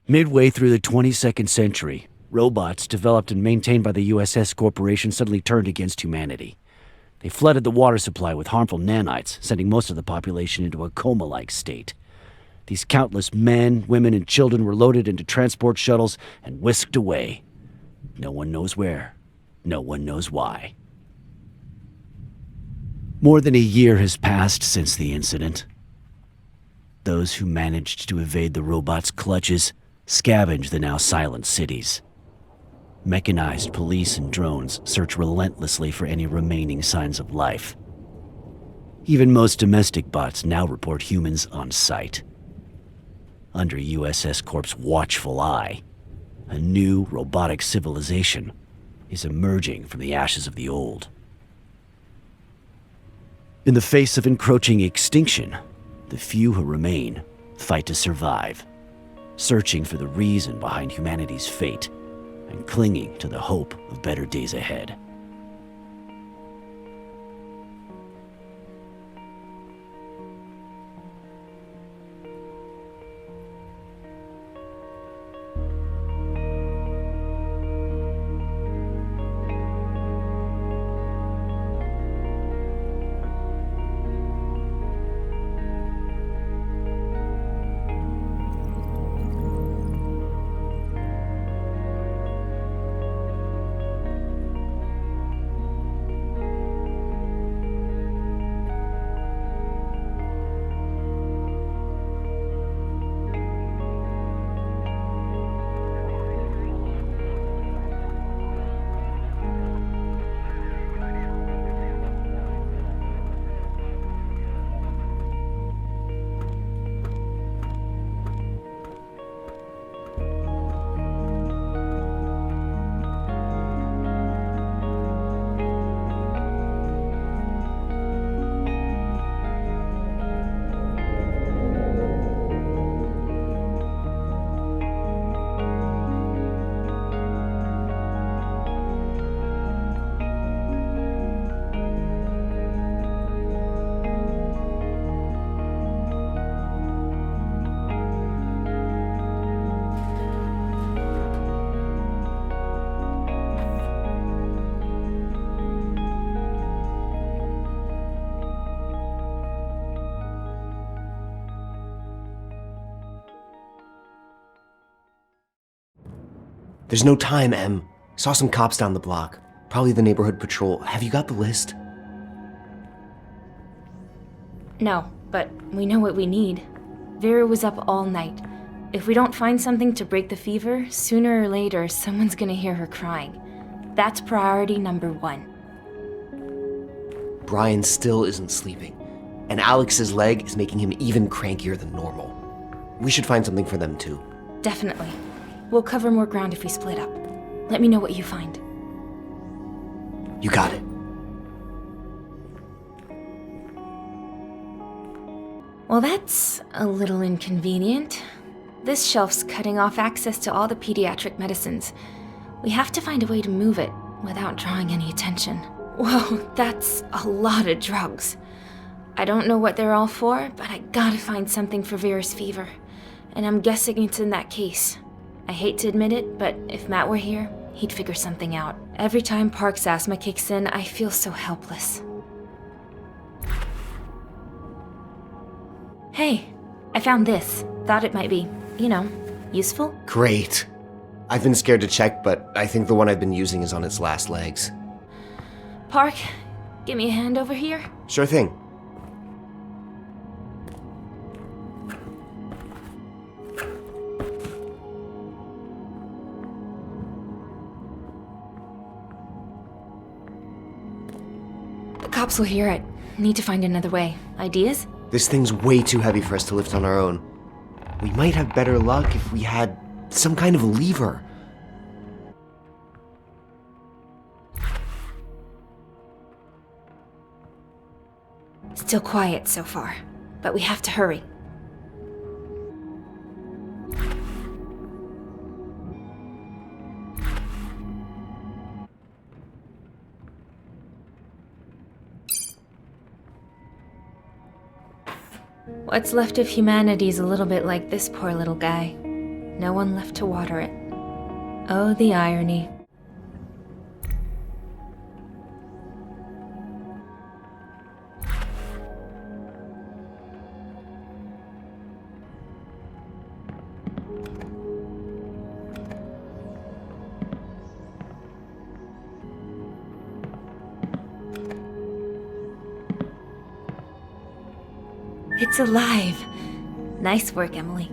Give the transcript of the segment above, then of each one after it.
Midway through the 22nd century, robots developed and maintained by the USS Corporation suddenly turned against humanity. They flooded the water supply with harmful nanites, sending most of the population into a coma-like state. These countless men, women, and children were loaded into transport shuttles and whisked away. No one knows where. No one knows why. More than a year has passed since the incident. Those who managed to evade the robots' clutches scavenge the now silent cities. Mechanized police and drones search relentlessly for any remaining signs of life. Even most domestic bots now report humans on sight. Under USS Corp's watchful eye, a new robotic civilization is emerging from the ashes of the old. In the face of encroaching extinction, the few who remain fight to survive, searching for the reason behind humanity's fate and clinging to the hope of better days ahead. There's no time, Em. Saw some cops down the block. Probably the neighborhood patrol. Have you got the list? No, but we know what we need. Vera was up all night. If we don't find something to break the fever, sooner or later, someone's gonna hear her crying. That's priority number 1. Brian still isn't sleeping, and Alex's leg is making him even crankier than normal. We should find something for them too. Definitely. We'll cover more ground if we split up. Let me know what you find. You got it. Well, that's a little inconvenient. This shelf's cutting off access to all the pediatric medicines. We have to find a way to move it without drawing any attention. Whoa, that's a lot of drugs. I don't know what they're all for, but I gotta find something for Vera's fever. And I'm guessing it's in that case. I hate to admit it, but if Matt were here, he'd figure something out. Every time Park's asthma kicks in, I feel so helpless. Hey, I found this. Thought it might be, useful. Great. I've been scared to check, but I think the one I've been using is on its last legs. Park, give me a hand over here. Sure thing. The cops will hear it. Need to find another way. Ideas? This thing's way too heavy for us to lift on our own. We might have better luck if we had some kind of lever. Still quiet so far, but we have to hurry. What's left of humanity's a little bit like this poor little guy. No one left to water it. Oh, the irony. It's alive. Nice work, Emily.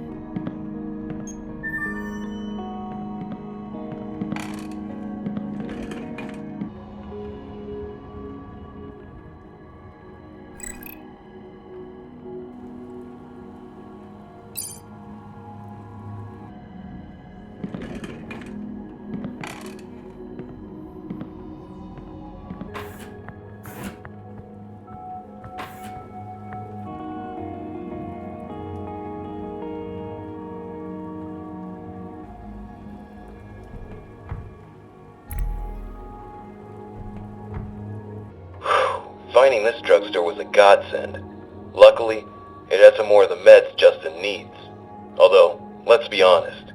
Finding this drugstore was a godsend. Luckily, it had some more of the meds Justin needs. Although, let's be honest,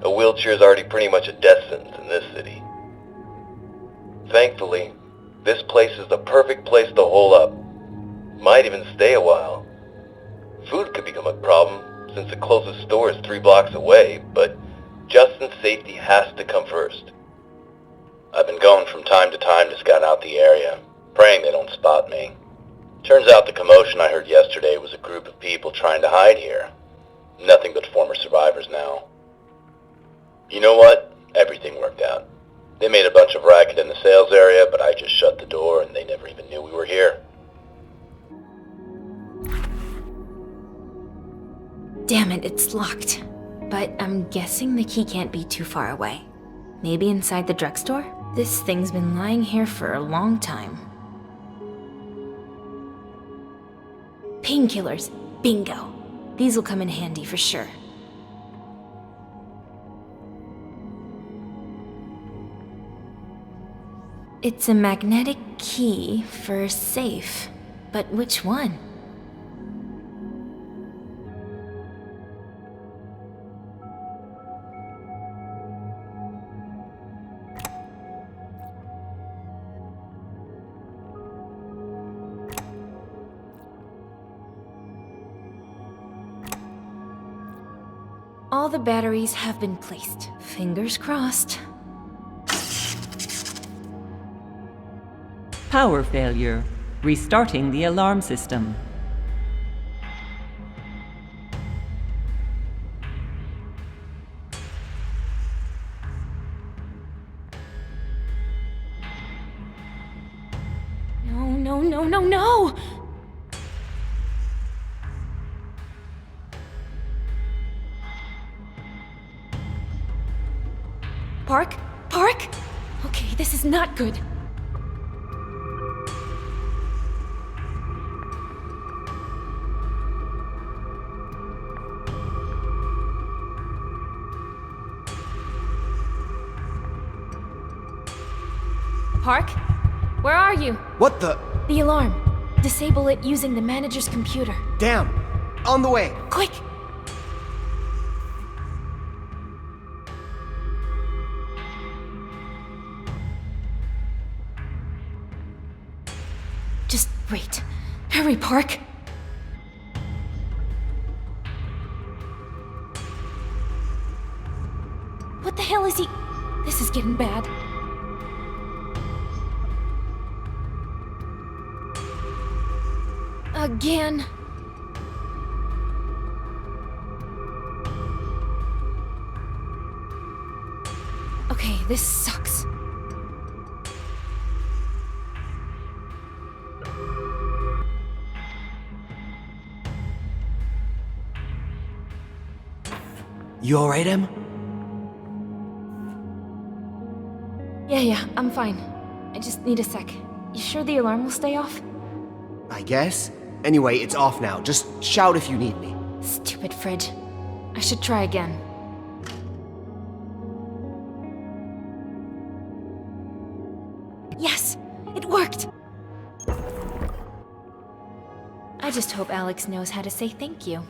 a wheelchair is already pretty much a death sentence in this city. Thankfully, this place is the perfect place to hole up. Might even stay a while. Food could become a problem, since the closest store is 3 blocks away, but Justin's safety has to come first. I've been going from time to time to scout out the area, praying they don't spot me. Turns out the commotion I heard yesterday was a group of people trying to hide here. Nothing but former survivors now. You know what? Everything worked out. They made a bunch of racket in the sales area, but I just shut the door and they never even knew we were here. Damn it, it's locked. But I'm guessing the key can't be too far away. Maybe inside the drugstore? This thing's been lying here for a long time. Painkillers. Bingo. These will come in handy for sure. It's a magnetic key for a safe. But which one? All the batteries have been placed. Fingers crossed. Power failure. Restarting the alarm system. No! Park? Okay, this is not good. Park? Where are you? What the? The alarm. Disable it using the manager's computer. Damn! On the way! Quick! Just wait. Hurry, Park! What the hell is he? This is getting bad. Again. Okay, this sucks. You alright, Em? Yeah, I'm fine. I just need a sec. You sure the alarm will stay off? I guess. Anyway, it's off now. Just shout if you need me. Stupid fridge. I should try again. Yes! It worked! I just hope Alex knows how to say thank you.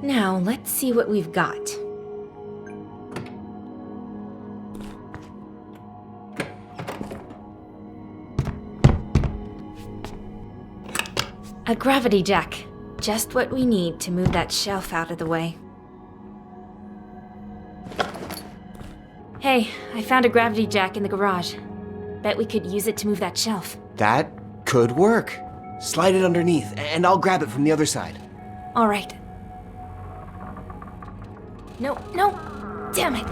Now, let's see what we've got. A gravity jack. Just what we need to move that shelf out of the way. Hey, I found a gravity jack in the garage. Bet we could use it to move that shelf. That could work. Slide it underneath, and I'll grab it from the other side. All right. No, damn it.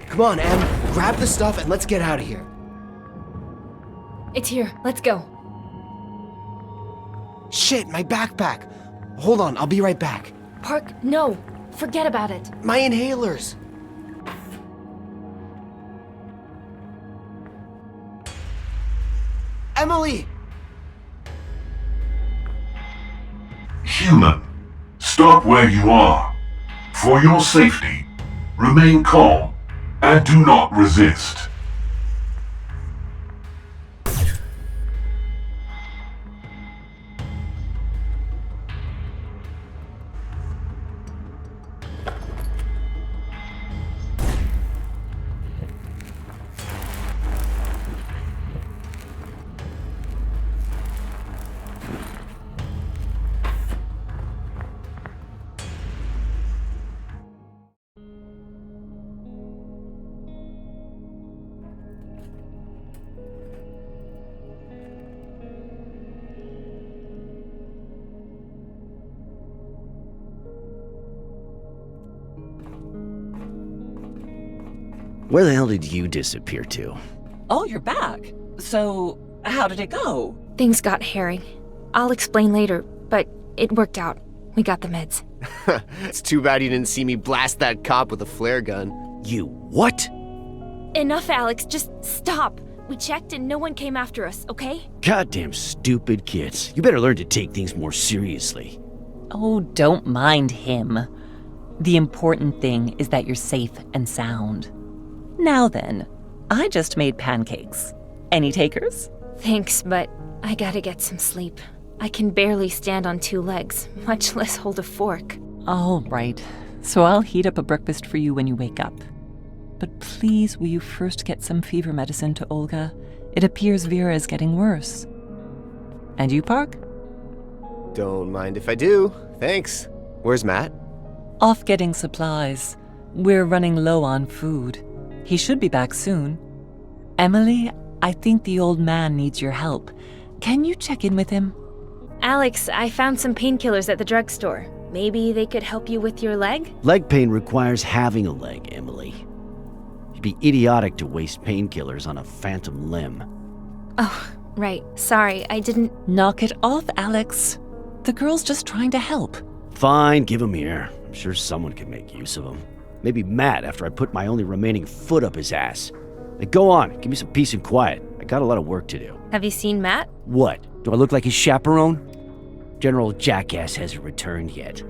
Come on, Em. Grab the stuff and let's get out of here. It's here, let's go. Shit, my backpack. Hold on, I'll be right back. Park, no, forget about it. My inhalers. Emily! Human, stop where you are. For your safety, remain calm and do not resist. Where the hell did you disappear to? Oh, you're back. So, how did it go? Things got hairy. I'll explain later, but it worked out. We got the meds. It's too bad you didn't see me blast that cop with a flare gun. You what? Enough, Alex, just stop. We checked and no one came after us, okay? Goddamn stupid kids. You better learn to take things more seriously. Oh, don't mind him. The important thing is that you're safe and sound. Now then, I just made pancakes. Any takers? Thanks, but I gotta get some sleep. I can barely stand on 2 legs, much less hold a fork. All right. So I'll heat up a breakfast for you when you wake up. But please, will you first get some fever medicine to Olga? It appears Vera is getting worse. And you, Park? Don't mind if I do. Thanks. Where's Matt? Off getting supplies. We're running low on food. He should be back soon. Emily, I think the old man needs your help. Can you check in with him? Alex, I found some painkillers at the drugstore. Maybe they could help you with your leg? Leg pain requires having a leg, Emily. You'd be idiotic to waste painkillers on a phantom limb. Oh, right. Sorry, I didn't... Knock it off, Alex. The girl's just trying to help. Fine, give him here. I'm sure someone can make use of him. Maybe Matt after I put my only remaining foot up his ass. Now go on, give me some peace and quiet. I got a lot of work to do. Have you seen Matt? What? Do I look like his chaperone? General Jackass hasn't returned yet.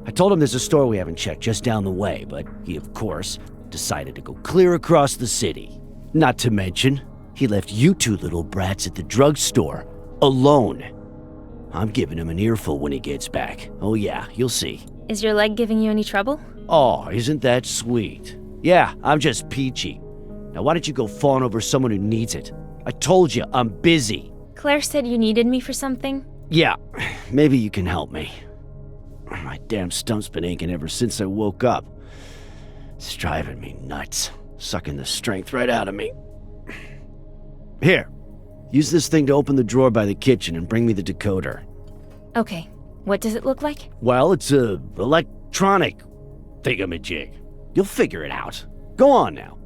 I told him there's a store we haven't checked just down the way, but he, of course, decided to go clear across the city. Not to mention, he left you 2 little brats at the drugstore, alone. I'm giving him an earful when he gets back. Oh yeah, you'll see. Is your leg giving you any trouble? Oh, isn't that sweet? Yeah, I'm just peachy. Now why don't you go fawn over someone who needs it? I told you, I'm busy. Claire said you needed me for something? Yeah, maybe you can help me. My damn stump's been aching ever since I woke up. It's driving me nuts, sucking the strength right out of me. Here, use this thing to open the drawer by the kitchen and bring me the decoder. Okay, what does it look like? Well, it's a electronic thingamajig. You'll figure it out. Go on now.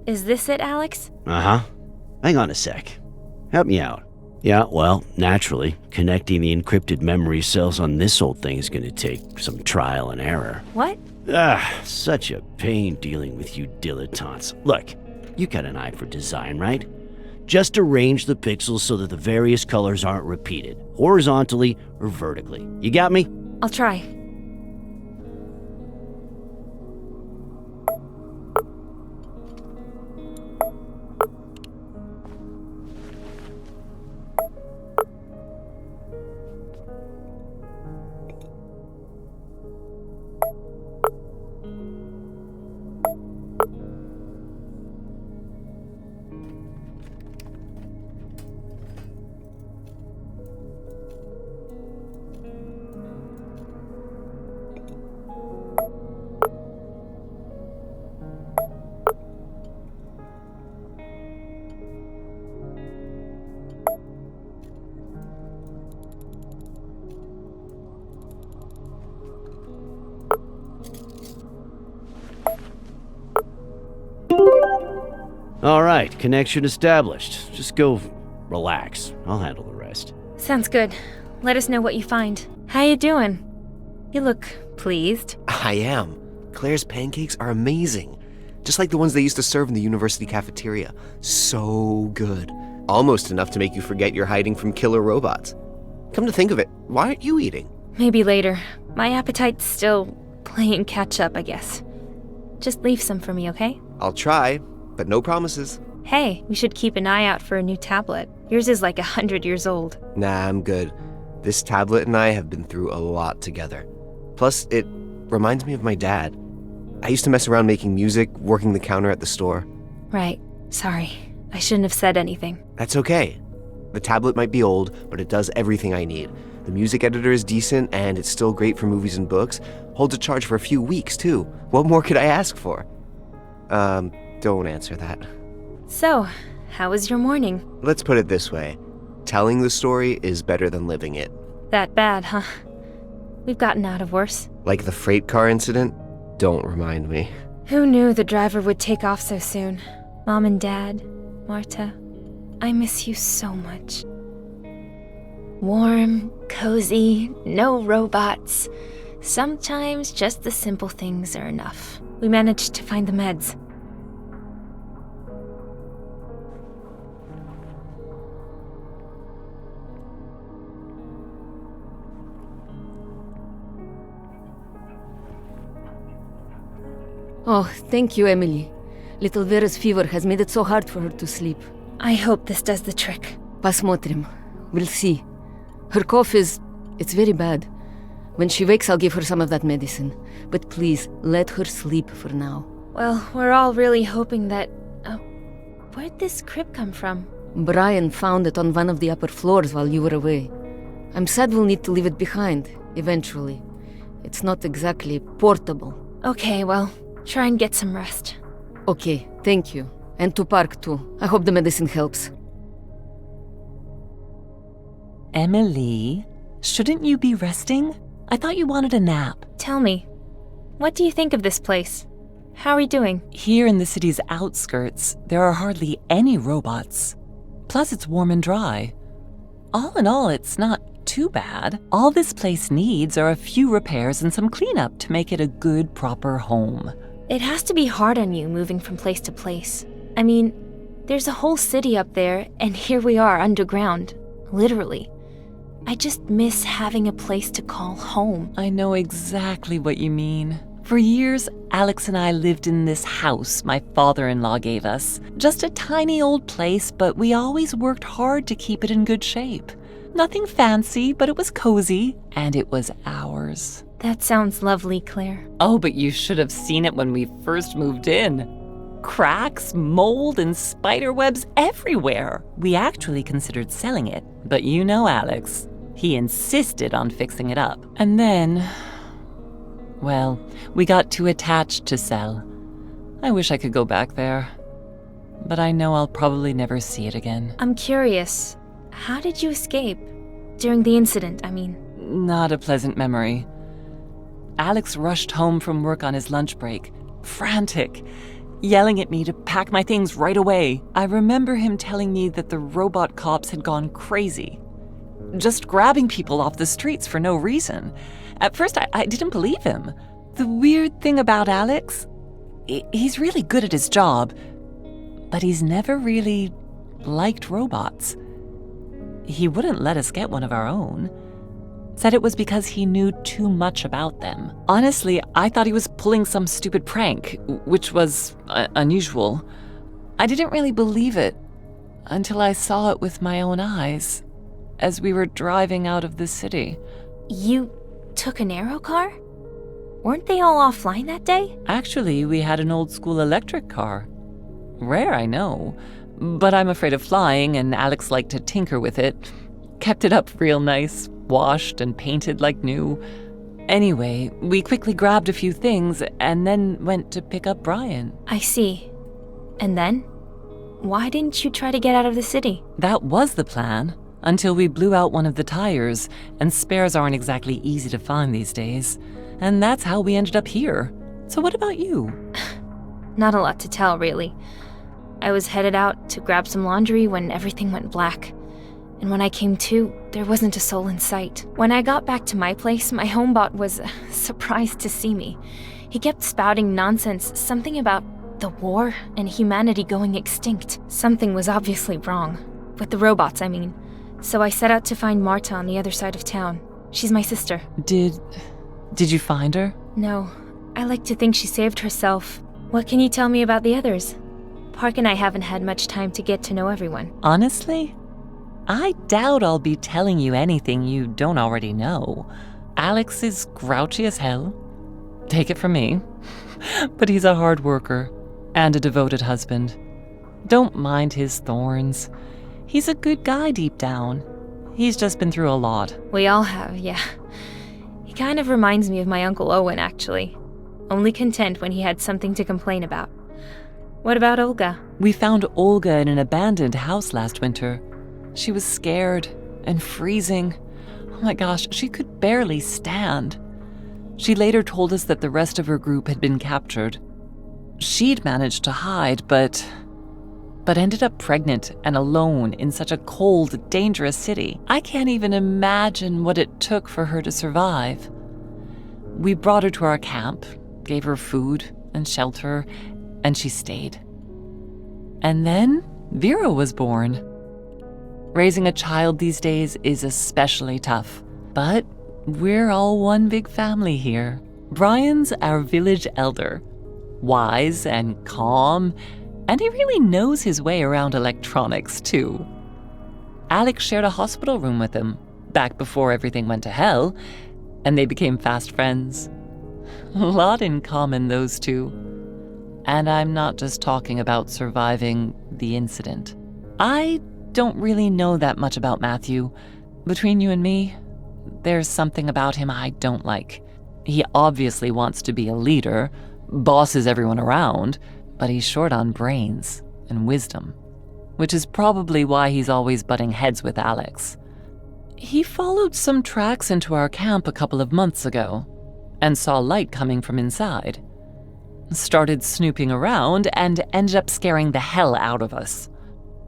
Is this it, Alex? Uh-huh. Hang on a sec. Help me out. Yeah, well, naturally, connecting the encrypted memory cells on this old thing is gonna take some trial and error. What? Such a pain dealing with you dilettantes. Look, you got an eye for design, right? Just arrange the pixels so that the various colors aren't repeated, horizontally or vertically. You got me? I'll try. All right, connection established. Just go relax. I'll handle the rest. Sounds good. Let us know what you find. How you doing? You look pleased. I am. Claire's pancakes are amazing. Just like the ones they used to serve in the university cafeteria. So good. Almost enough to make you forget you're hiding from killer robots. Come to think of it, why aren't you eating? Maybe later. My appetite's still playing catch up, I guess. Just leave some for me, okay? I'll try, but no promises. Hey, we should keep an eye out for a new tablet. Yours is like 100 years old. Nah, I'm good. This tablet and I have been through a lot together. Plus, it reminds me of my dad. I used to mess around making music, working the counter at the store. Right. Sorry. I shouldn't have said anything. That's okay. The tablet might be old, but it does everything I need. The music editor is decent, and it's still great for movies and books. Holds a charge for a few weeks, too. What more could I ask for? Don't answer that. So, how was your morning? Let's put it this way. Telling the story is better than living it. That bad, huh? We've gotten out of worse. Like the freight car incident? Don't remind me. Who knew the driver would take off so soon? Mom and Dad, Marta, I miss you so much. Warm, cozy, no robots. Sometimes just the simple things are enough. We managed to find the meds. Oh, thank you, Emily. Little Vera's fever has made it so hard for her to sleep. I hope this does the trick. Pasmotrim. We'll see. Her cough it's very bad. When she wakes, I'll give her some of that medicine. But please, let her sleep for now. Well, we're all really hoping that... where'd this crib come from? Brian found it on one of the upper floors while you were away. I'm sad we'll need to leave it behind, eventually. It's not exactly portable. Okay, well, try and get some rest. Okay, thank you. And to Park, too. I hope the medicine helps. Emily, shouldn't you be resting? I thought you wanted a nap. Tell me, what do you think of this place? How are you doing? Here in the city's outskirts, there are hardly any robots. Plus, it's warm and dry. All in all, it's not too bad. All this place needs are a few repairs and some cleanup to make it a good, proper home. It has to be hard on you moving from place to place. I mean, there's a whole city up there, and here we are underground. Literally. I just miss having a place to call home. I know exactly what you mean. For years, Alex and I lived in this house my father-in-law gave us. Just a tiny old place, but we always worked hard to keep it in good shape. Nothing fancy, but it was cozy, and it was ours. That sounds lovely, Claire. Oh, but you should have seen it when we first moved in. Cracks, mold, and spider webs everywhere. We actually considered selling it, but you know Alex. He insisted on fixing it up. And then, well, we got too attached to sell. I wish I could go back there, but I know I'll probably never see it again. I'm curious, how did you escape? During the incident, I mean. Not a pleasant memory. Alex rushed home from work on his lunch break, frantic, yelling at me to pack my things right away. I remember him telling me that the robot cops had gone crazy, just grabbing people off the streets for no reason. At first, I didn't believe him. The weird thing about Alex, he's really good at his job, but he's never really liked robots. He wouldn't let us get one of our own. Said it was because he knew too much about them. Honestly, I thought he was pulling some stupid prank, which was unusual. I didn't really believe it until I saw it with my own eyes as we were driving out of the city. You took an aero car? Weren't they all offline that day? Actually, we had an old school electric car. Rare, I know, but I'm afraid of flying, and Alex liked to tinker with it. Kept it up real nice, washed and painted like new. Anyway, we quickly grabbed a few things and then went to pick up Brian. I see. And then? Why didn't you try to get out of the city? That was the plan, until we blew out one of the tires, and spares aren't exactly easy to find these days. And that's how we ended up here. So what about you? Not a lot to tell, really. I was headed out to grab some laundry when everything went black. And when I came to, there wasn't a soul in sight. When I got back to my place, my homebot was surprised to see me. He kept spouting nonsense, something about the war and humanity going extinct. Something was obviously wrong. With the robots, I mean. So I set out to find Marta on the other side of town. She's my sister. Did you find her? No. I like to think she saved herself. What can you tell me about the others? Park and I haven't had much time to get to know everyone. Honestly, I doubt I'll be telling you anything you don't already know. Alex is grouchy as hell. Take it from me. But he's a hard worker and a devoted husband. Don't mind his thorns. He's a good guy deep down. He's just been through a lot. We all have, yeah. He kind of reminds me of my Uncle Owen, actually. Only content when he had something to complain about. What about Olga? We found Olga in an abandoned house last winter. She was scared and freezing. Oh my gosh, she could barely stand. She later told us that the rest of her group had been captured. She'd managed to hide, but ended up pregnant and alone in such a cold, dangerous city. I can't even imagine what it took for her to survive. We brought her to our camp, gave her food and shelter, and she stayed. And then Vera was born. Raising a child these days is especially tough, but we're all one big family here. Brian's our village elder, wise and calm, and he really knows his way around electronics too. Alex shared a hospital room with him back before everything went to hell, and they became fast friends. A lot in common, those two. And I'm not just talking about surviving the incident. I don't really know that much about Matthew. Between you and me, there's something about him I don't like. He obviously wants to be a leader, bosses everyone around, but he's short on brains and wisdom, which is probably why he's always butting heads with Alex. He followed some tracks into our camp a couple of months ago and saw light coming from inside. Started snooping around and ended up scaring the hell out of us.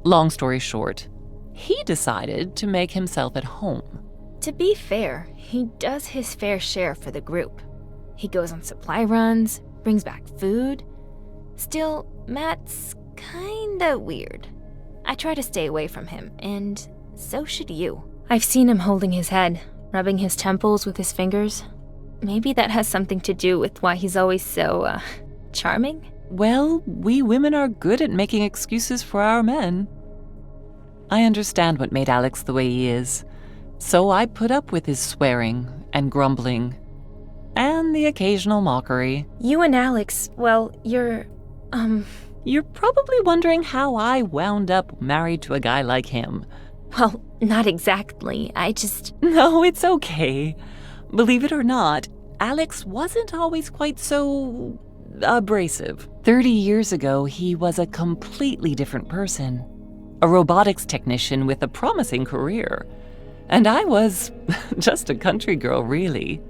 Long story short, he decided to make himself at home. To be fair, he does his fair share for the group. He goes on supply runs, brings back food. Still, Matt's kinda weird. I try to stay away from him, and so should you. I've seen him holding his head, rubbing his temples with his fingers. Maybe that has something to do with why he's always so, charming? Well, we women are good at making excuses for our men. I understand what made Alex the way he is, so I put up with his swearing and grumbling, and the occasional mockery. You and Alex, well, you're probably wondering how I wound up married to a guy like him. Well, not exactly. No, it's okay. Believe it or not, Alex wasn't always quite so abrasive. 30 years ago, he was a completely different person. A robotics technician with a promising career. And I was just a country girl, really.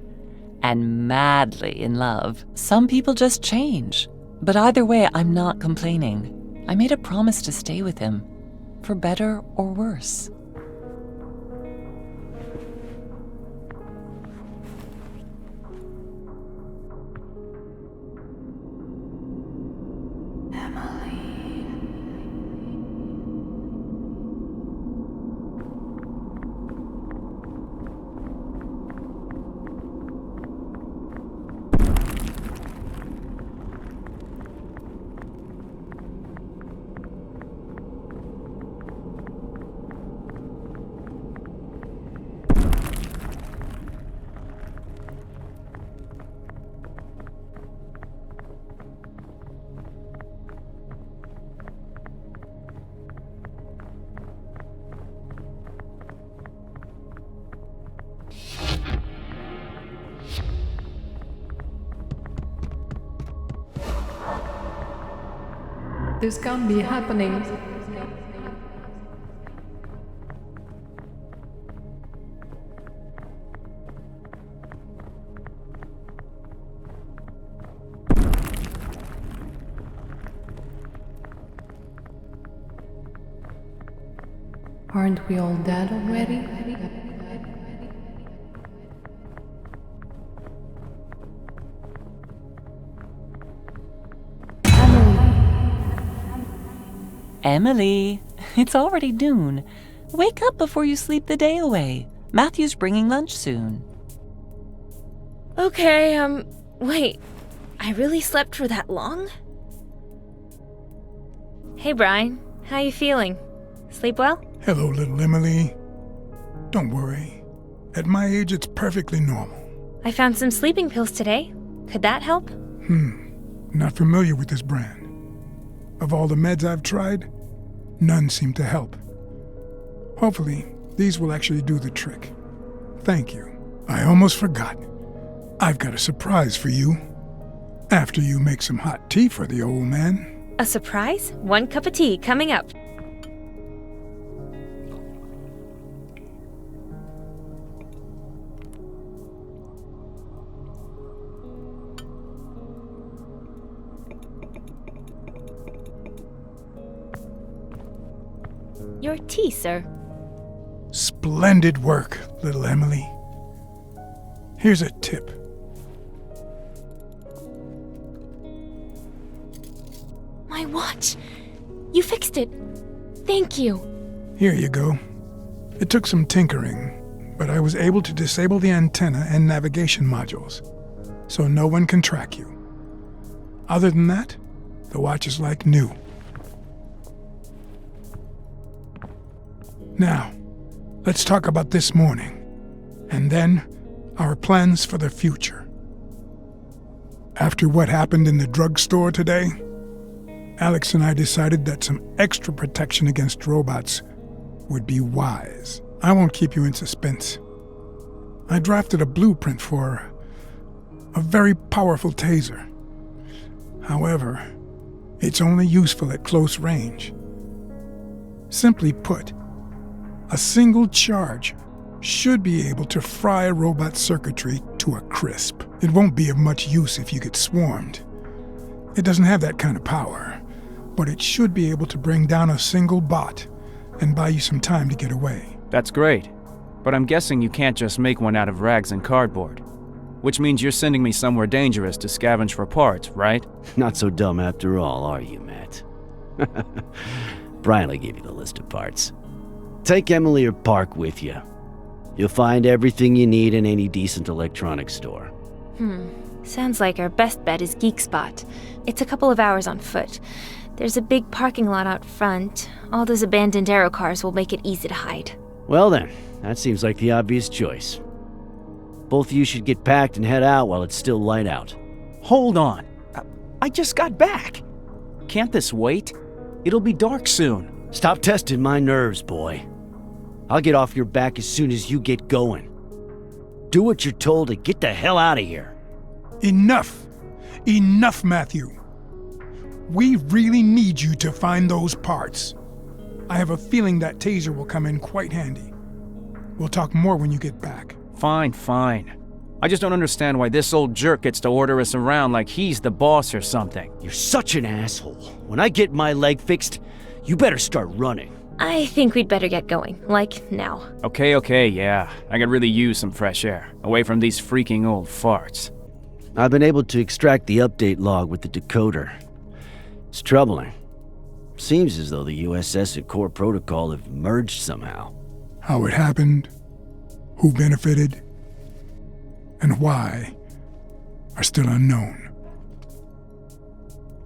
And madly in love. Some people just change. But either way, I'm not complaining. I made a promise to stay with him, for better or worse. This can't be happening. Aren't we all dead already? Emily, it's already noon. Wake up before you sleep the day away. Matthew's bringing lunch soon. Okay, wait. I really slept for that long? Hey, Brian. How you feeling? Sleep well? Hello, little Emily. Don't worry. At my age, it's perfectly normal. I found some sleeping pills today. Could that help? Not familiar with this brand. Of all the meds I've tried, none seem to help. Hopefully, these will actually do the trick. Thank you. I almost forgot. I've got a surprise for you. After you make some hot tea for the old man. A surprise? 1 cup of tea coming up. Your tea, sir. Splendid work, little Emily. Here's a tip. My watch! You fixed it! Thank you! Here you go. It took some tinkering, but I was able to disable the antenna and navigation modules, so no one can track you. Other than that, the watch is like new. Now, let's talk about this morning, and then our plans for the future. After what happened in the drugstore today, Alex and I decided that some extra protection against robots would be wise. I won't keep you in suspense. I drafted a blueprint for a very powerful taser. However, it's only useful at close range. Simply put, a single charge should be able to fry a robot's circuitry to a crisp. It won't be of much use if you get swarmed. It doesn't have that kind of power, but it should be able to bring down a single bot and buy you some time to get away. That's great, but I'm guessing you can't just make one out of rags and cardboard. Which means you're sending me somewhere dangerous to scavenge for parts, right? Not so dumb after all, are you, Matt? Brian will give you the list of parts. Take Emily or Park with you. You'll find everything you need in any decent electronics store. Sounds like our best bet is Geek Spot. It's a couple of hours on foot. There's a big parking lot out front. All those abandoned aero cars will make it easy to hide. Well then, that seems like the obvious choice. Both of you should get packed and head out while it's still light out. Hold on. I just got back. Can't this wait? It'll be dark soon. Stop testing my nerves, boy. I'll get off your back as soon as you get going. Do what you're told and get the hell out of here. Enough! Enough, Matthew! We really need you to find those parts. I have a feeling that taser will come in quite handy. We'll talk more when you get back. Fine. I just don't understand why this old jerk gets to order us around like he's the boss or something. You're such an asshole. When I get my leg fixed, you better start running. I think we'd better get going, like now. Okay, yeah. I could really use some fresh air, away from these freaking old farts. I've been able to extract the update log with the decoder. It's troubling. Seems as though the USS and core protocol have merged somehow. How it happened, who benefited, and why are still unknown.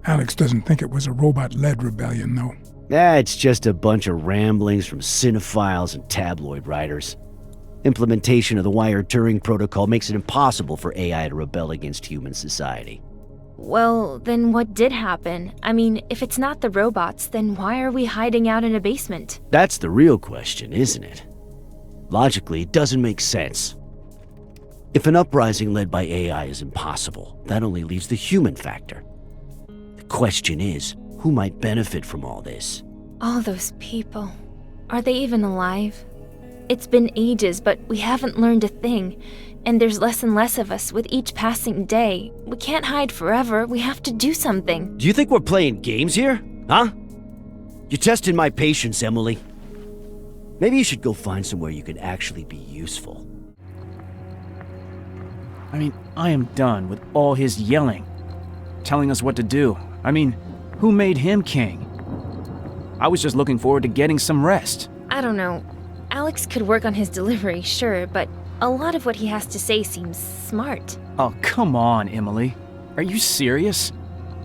Alex doesn't think it was a robot-led rebellion, though. It's just a bunch of ramblings from cinephiles and tabloid writers. Implementation of the wired Turing protocol makes it impossible for AI to rebel against human society. Well, then what did happen? I mean, if it's not the robots, then why are we hiding out in a basement? That's the real question, isn't it? Logically, it doesn't make sense. If an uprising led by AI is impossible, that only leaves the human factor. The question is, who might benefit from all this? All those people. Are they even alive? It's been ages, but we haven't learned a thing. And there's less and less of us with each passing day. We can't hide forever. We have to do something. Do you think we're playing games here? Huh? You're testing my patience, Emily. Maybe you should go find somewhere you can actually be useful. I mean, I am done with all his yelling, telling us what to do. I mean, who made him king? I was just looking forward to getting some rest. I don't know. Alex could work on his delivery, sure, but a lot of what he has to say seems smart. Oh, come on, Emily. Are you serious?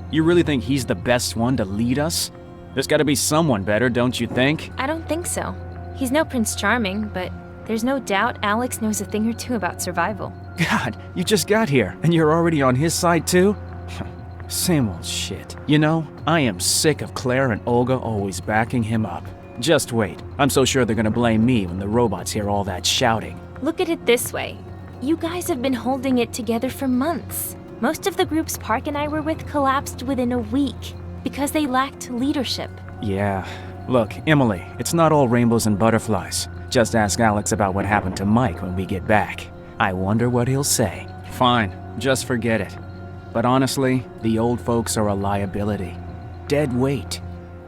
You really think he's the best one to lead us? There's gotta be someone better, don't you think? I don't think so. He's no Prince Charming, but there's no doubt Alex knows a thing or two about survival. God, you just got here, and you're already on his side too? Same old shit. You know, I am sick of Claire and Olga always backing him up. Just wait. I'm so sure they're gonna blame me when the robots hear all that shouting. Look at it this way. You guys have been holding it together for months. Most of the groups Park and I were with collapsed within a week because they lacked leadership. Yeah. Look, Emily, it's not all rainbows and butterflies. Just ask Alex about what happened to Mike when we get back. I wonder what he'll say. Fine, just forget it. But honestly, the old folks are a liability. Dead weight.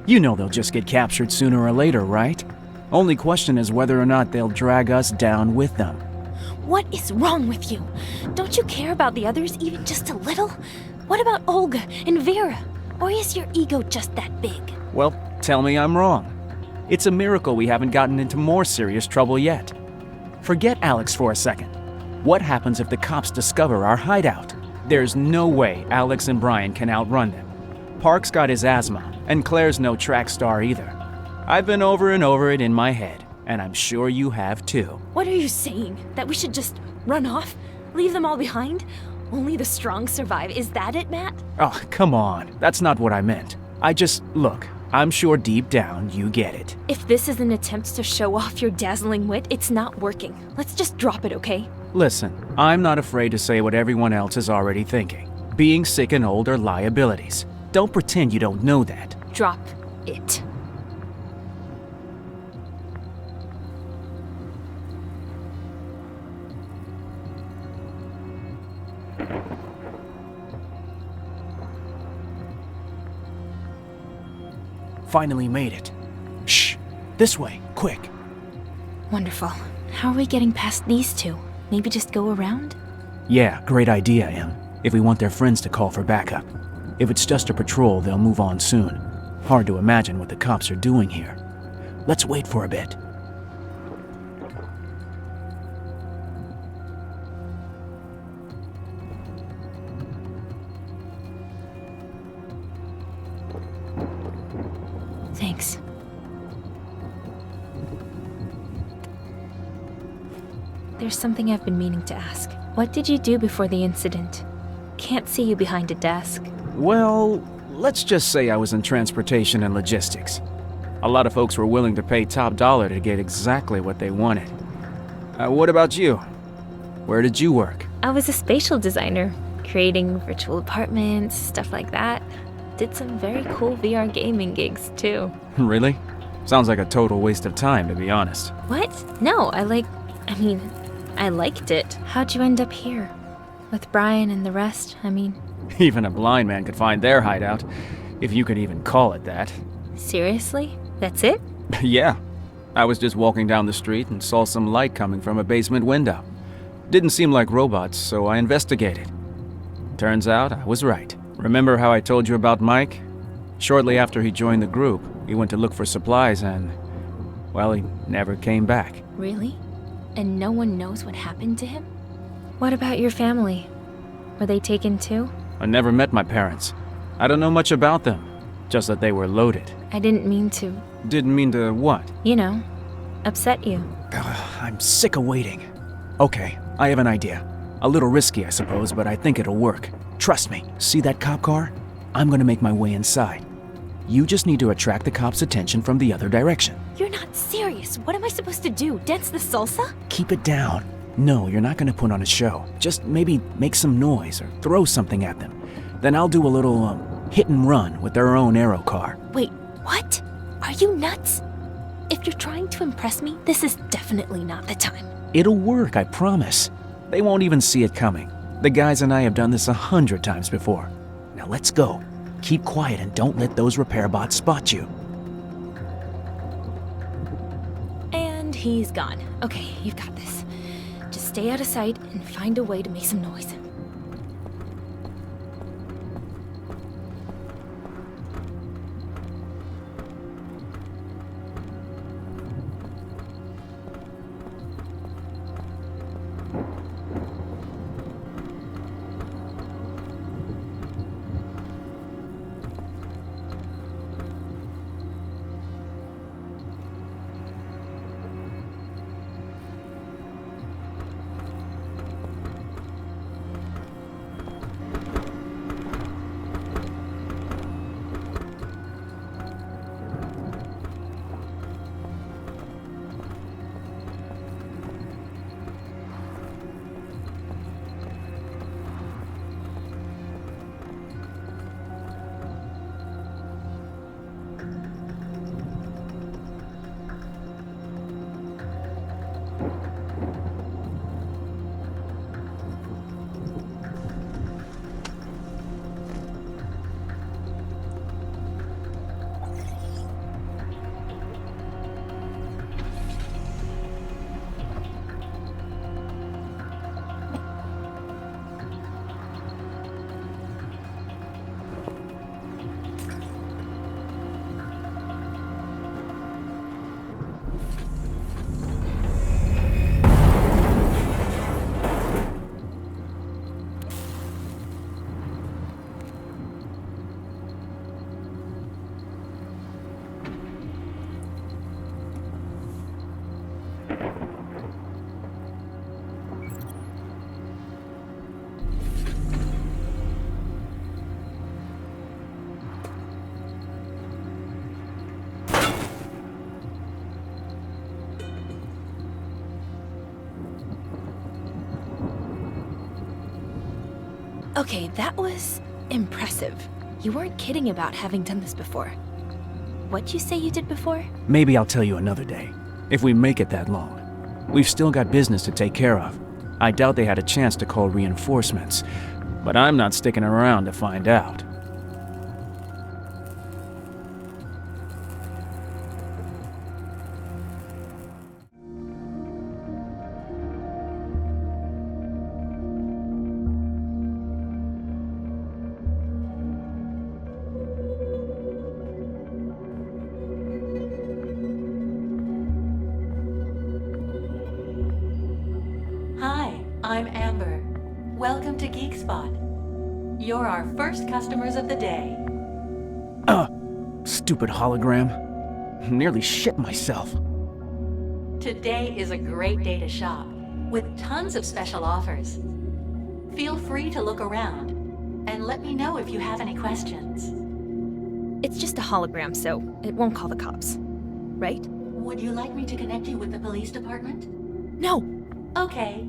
You know they'll just get captured sooner or later, right? Only question is whether or not they'll drag us down with them. What is wrong with you? Don't you care about the others even just a little? What about Olga and Vera? Or is your ego just that big? Well, tell me I'm wrong. It's a miracle we haven't gotten into more serious trouble yet. Forget Alex for a second. What happens if the cops discover our hideout? There's no way Alex and Brian can outrun them. Park's got his asthma, and Claire's no track star either. I've been over and over it in my head, and I'm sure you have too. What are you saying? That we should just run off? Leave them all behind? Only the strong survive. Is that it, Matt? Oh, come on. That's not what I meant. Look, I'm sure deep down you get it. If this is an attempt to show off your dazzling wit, it's not working. Let's just drop it, okay? Listen, I'm not afraid to say what everyone else is already thinking. Being sick and old are liabilities. Don't pretend you don't know that. Drop it. Finally made it. Shh! This way, quick! Wonderful. How are we getting past these two? Maybe just go around? Yeah, great idea, Em. If we want their friends to call for backup. If it's just a patrol, they'll move on soon. Hard to imagine what the cops are doing here. Let's wait for a bit. Thanks. There's something I've been meaning to ask. What did you do before the incident? Can't see you behind a desk. Well, let's just say I was in transportation and logistics. A lot of folks were willing to pay top dollar to get exactly what they wanted. What about you? Where did you work? I was a spatial designer, creating virtual apartments, stuff like that. Did some very cool VR gaming gigs, too. Really? Sounds like a total waste of time, to be honest. What? No, I liked it. How'd you end up here? With Brian and the rest, Even a blind man could find their hideout, if you could even call it that. Seriously? That's it? Yeah. I was just walking down the street and saw some light coming from a basement window. Didn't seem like robots, so I investigated. Turns out I was right. Remember how I told you about Mike? Shortly after he joined the group, he went to look for supplies and, well, he never came back. Really? And no one knows what happened to him? What about your family? Were they taken too? I never met my parents. I don't know much about them, just that they were loaded. I didn't mean to... Didn't mean to what? You know, upset you. I'm sick of waiting. Okay, I have an idea. A little risky, I suppose, but I think it'll work. Trust me. See that cop car? I'm gonna make my way inside. You just need to attract the cops' attention from the other direction. You're not serious. What am I supposed to do? Dance the salsa? Keep it down. No, you're not gonna put on a show. Just maybe make some noise or throw something at them. Then I'll do a little, hit and run with their own aero car. Wait, what? Are you nuts? If you're trying to impress me, this is definitely not the time. It'll work, I promise. They won't even see it coming. The guys and I have done this 100 times before. Now let's go. Keep quiet and don't let those repair bots spot you. And he's gone. Okay, you've got this. Just stay out of sight and find a way to make some noise. Okay, that was impressive. You weren't kidding about having done this before. What'd you say you did before? Maybe I'll tell you another day, if we make it that long. We've still got business to take care of. I doubt they had a chance to call reinforcements, but I'm not sticking around to find out. Hi, I'm Amber. Welcome to Geek Spot. You're our first customers of the day. Stupid hologram. Nearly shit myself. Today is a great day to shop, with tons of special offers. Feel free to look around, and let me know if you have any questions. It's just a hologram, so it won't call the cops. Right? Would you like me to connect you with the police department? No! Okay.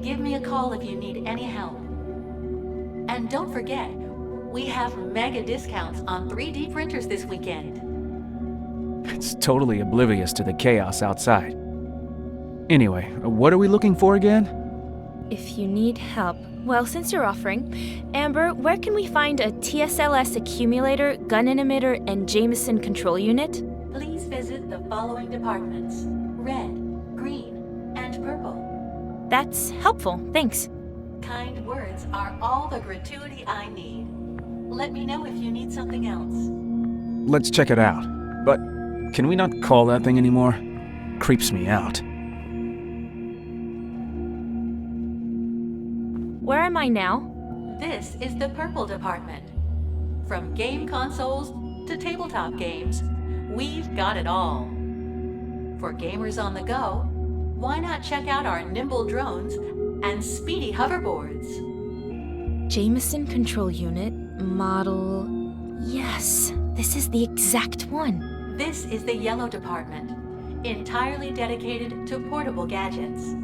Give me a call if you need any help. And don't forget, we have mega discounts on 3D printers this weekend. It's totally oblivious to the chaos outside. Anyway, what are we looking for again? If you need help, well, since you're offering, Amber, where can we find a TSLS accumulator, gun emitter, and Jameson control unit? Please visit the following departments: red, green, and purple. That's helpful, thanks. Kind words are all the gratuity I need. Let me know if you need something else. Let's check it out. But can we not call that thing anymore? Creeps me out. Where am I now? This is the purple department. From game consoles to tabletop games, we've got it all. For gamers on the go, why not check out our nimble drones and speedy hoverboards? Jameson control unit, model... Yes, this is the exact one. This is the yellow department, entirely dedicated to portable gadgets.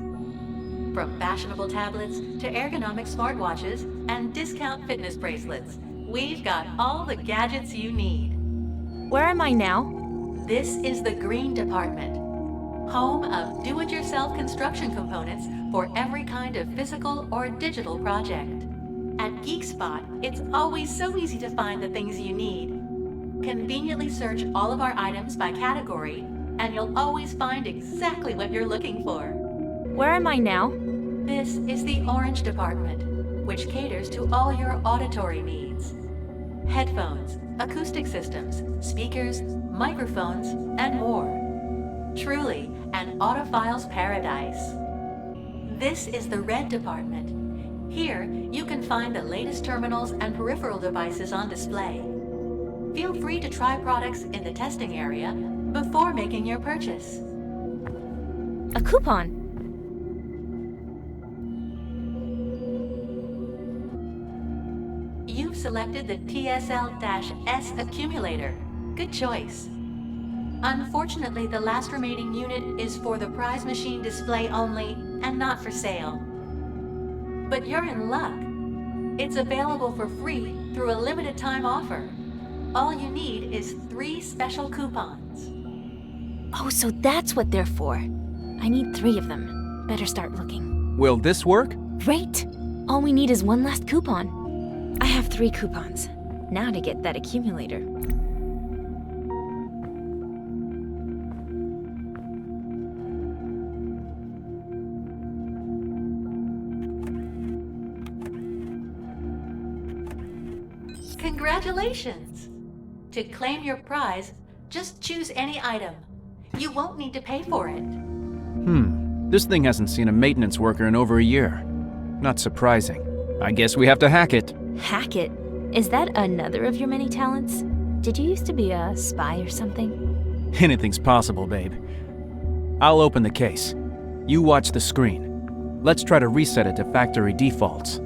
From fashionable tablets to ergonomic smartwatches and discount fitness bracelets, we've got all the gadgets you need. Where am I now? This is the green department, home of do-it-yourself construction components for every kind of physical or digital project. At Geek Spot, it's always so easy to find the things you need. Conveniently search all of our items by category and you'll always find exactly what you're looking for. Where am I now? This is the Orange Department, which caters to all your auditory needs. Headphones, acoustic systems, speakers, microphones, and more. Truly an audiophile's paradise. This is the Red Department. Here, you can find the latest terminals and peripheral devices on display. Feel free to try products in the testing area before making your purchase. A coupon. You've selected the TSL-S accumulator. Good choice. Unfortunately, the last remaining unit is for the prize machine display only and not for sale. But you're in luck. It's available for free through a limited time offer. All you need is 3 special coupons. Oh, so that's what they're for. I need 3 of them. Better start looking. Will this work? Great! All we need is 1 last coupon. I have 3 coupons. Now to get that accumulator. Congratulations! To claim your prize, just choose any item. You won't need to pay for it. This thing hasn't seen a maintenance worker in over a year. Not surprising. I guess we have to hack it. Hack it? Is that another of your many talents? Did you used to be a spy or something? Anything's possible, babe. I'll open the case. You watch the screen. Let's try to reset it to factory defaults.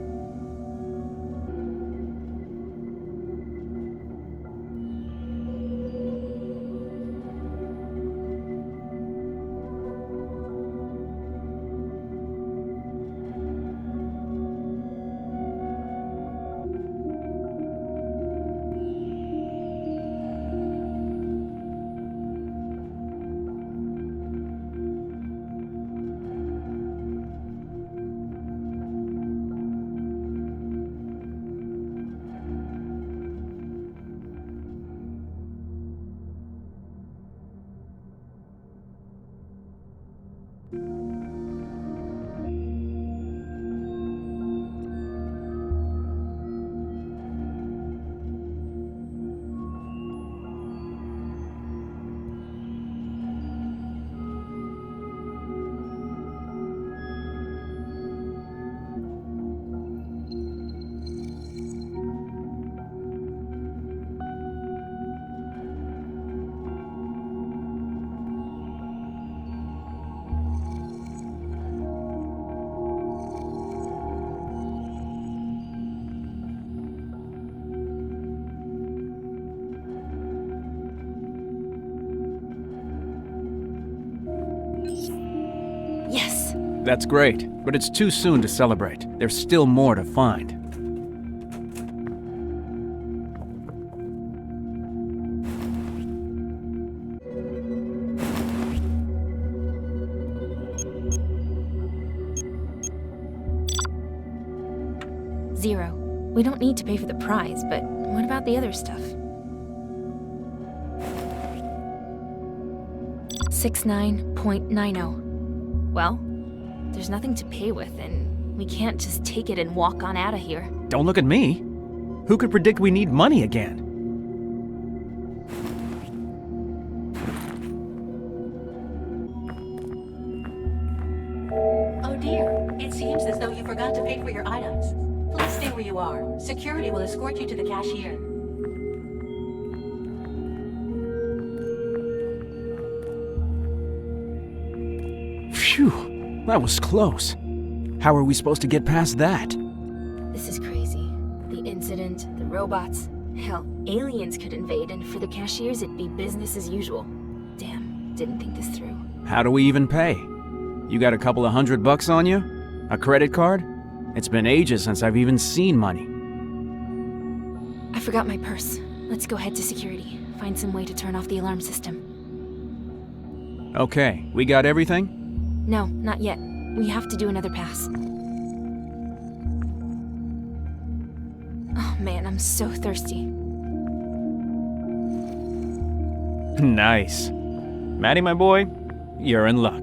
Yes! That's great, but it's too soon to celebrate. There's still more to find. Zero. We don't need to pay for the prize, but what about the other stuff? 69.90. Well, there's nothing to pay with, and we can't just take it and walk on out of here. Don't look at me. Who could predict we need money again? Oh dear, it seems as though you forgot to pay for your items. Please stay where you are. Security will escort you to the cashier. Phew, that was close. How are we supposed to get past that? This is crazy. The incident, the robots. Hell, aliens could invade, and for the cashiers, it'd be business as usual. Damn, didn't think this through. How do we even pay? You got a couple of $100 on you? A credit card? It's been ages since I've even seen money. I forgot my purse. Let's go head to security. Find some way to turn off the alarm system. Okay, we got everything? No, not yet. We have to do another pass. Oh man, I'm so thirsty. Nice. Maddie, my boy, you're in luck.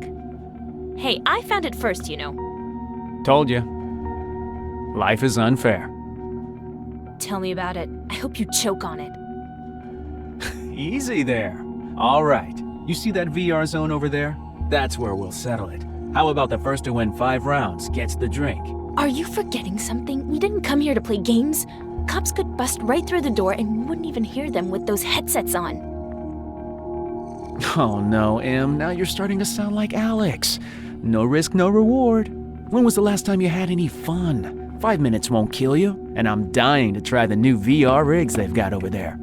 Hey, I found it first, you know. Told you. Life is unfair. Tell me about it. I hope you choke on it. Easy there. All right. You see that VR zone over there? That's where we'll settle it. How about the first to win 5 rounds gets the drink? Are you forgetting something? We didn't come here to play games. Cops could bust right through the door and we wouldn't even hear them with those headsets on. Oh no, Em. Now you're starting to sound like Alex. No risk, no reward. When was the last time you had any fun? 5 minutes won't kill you, and I'm dying to try the new VR rigs they've got over there.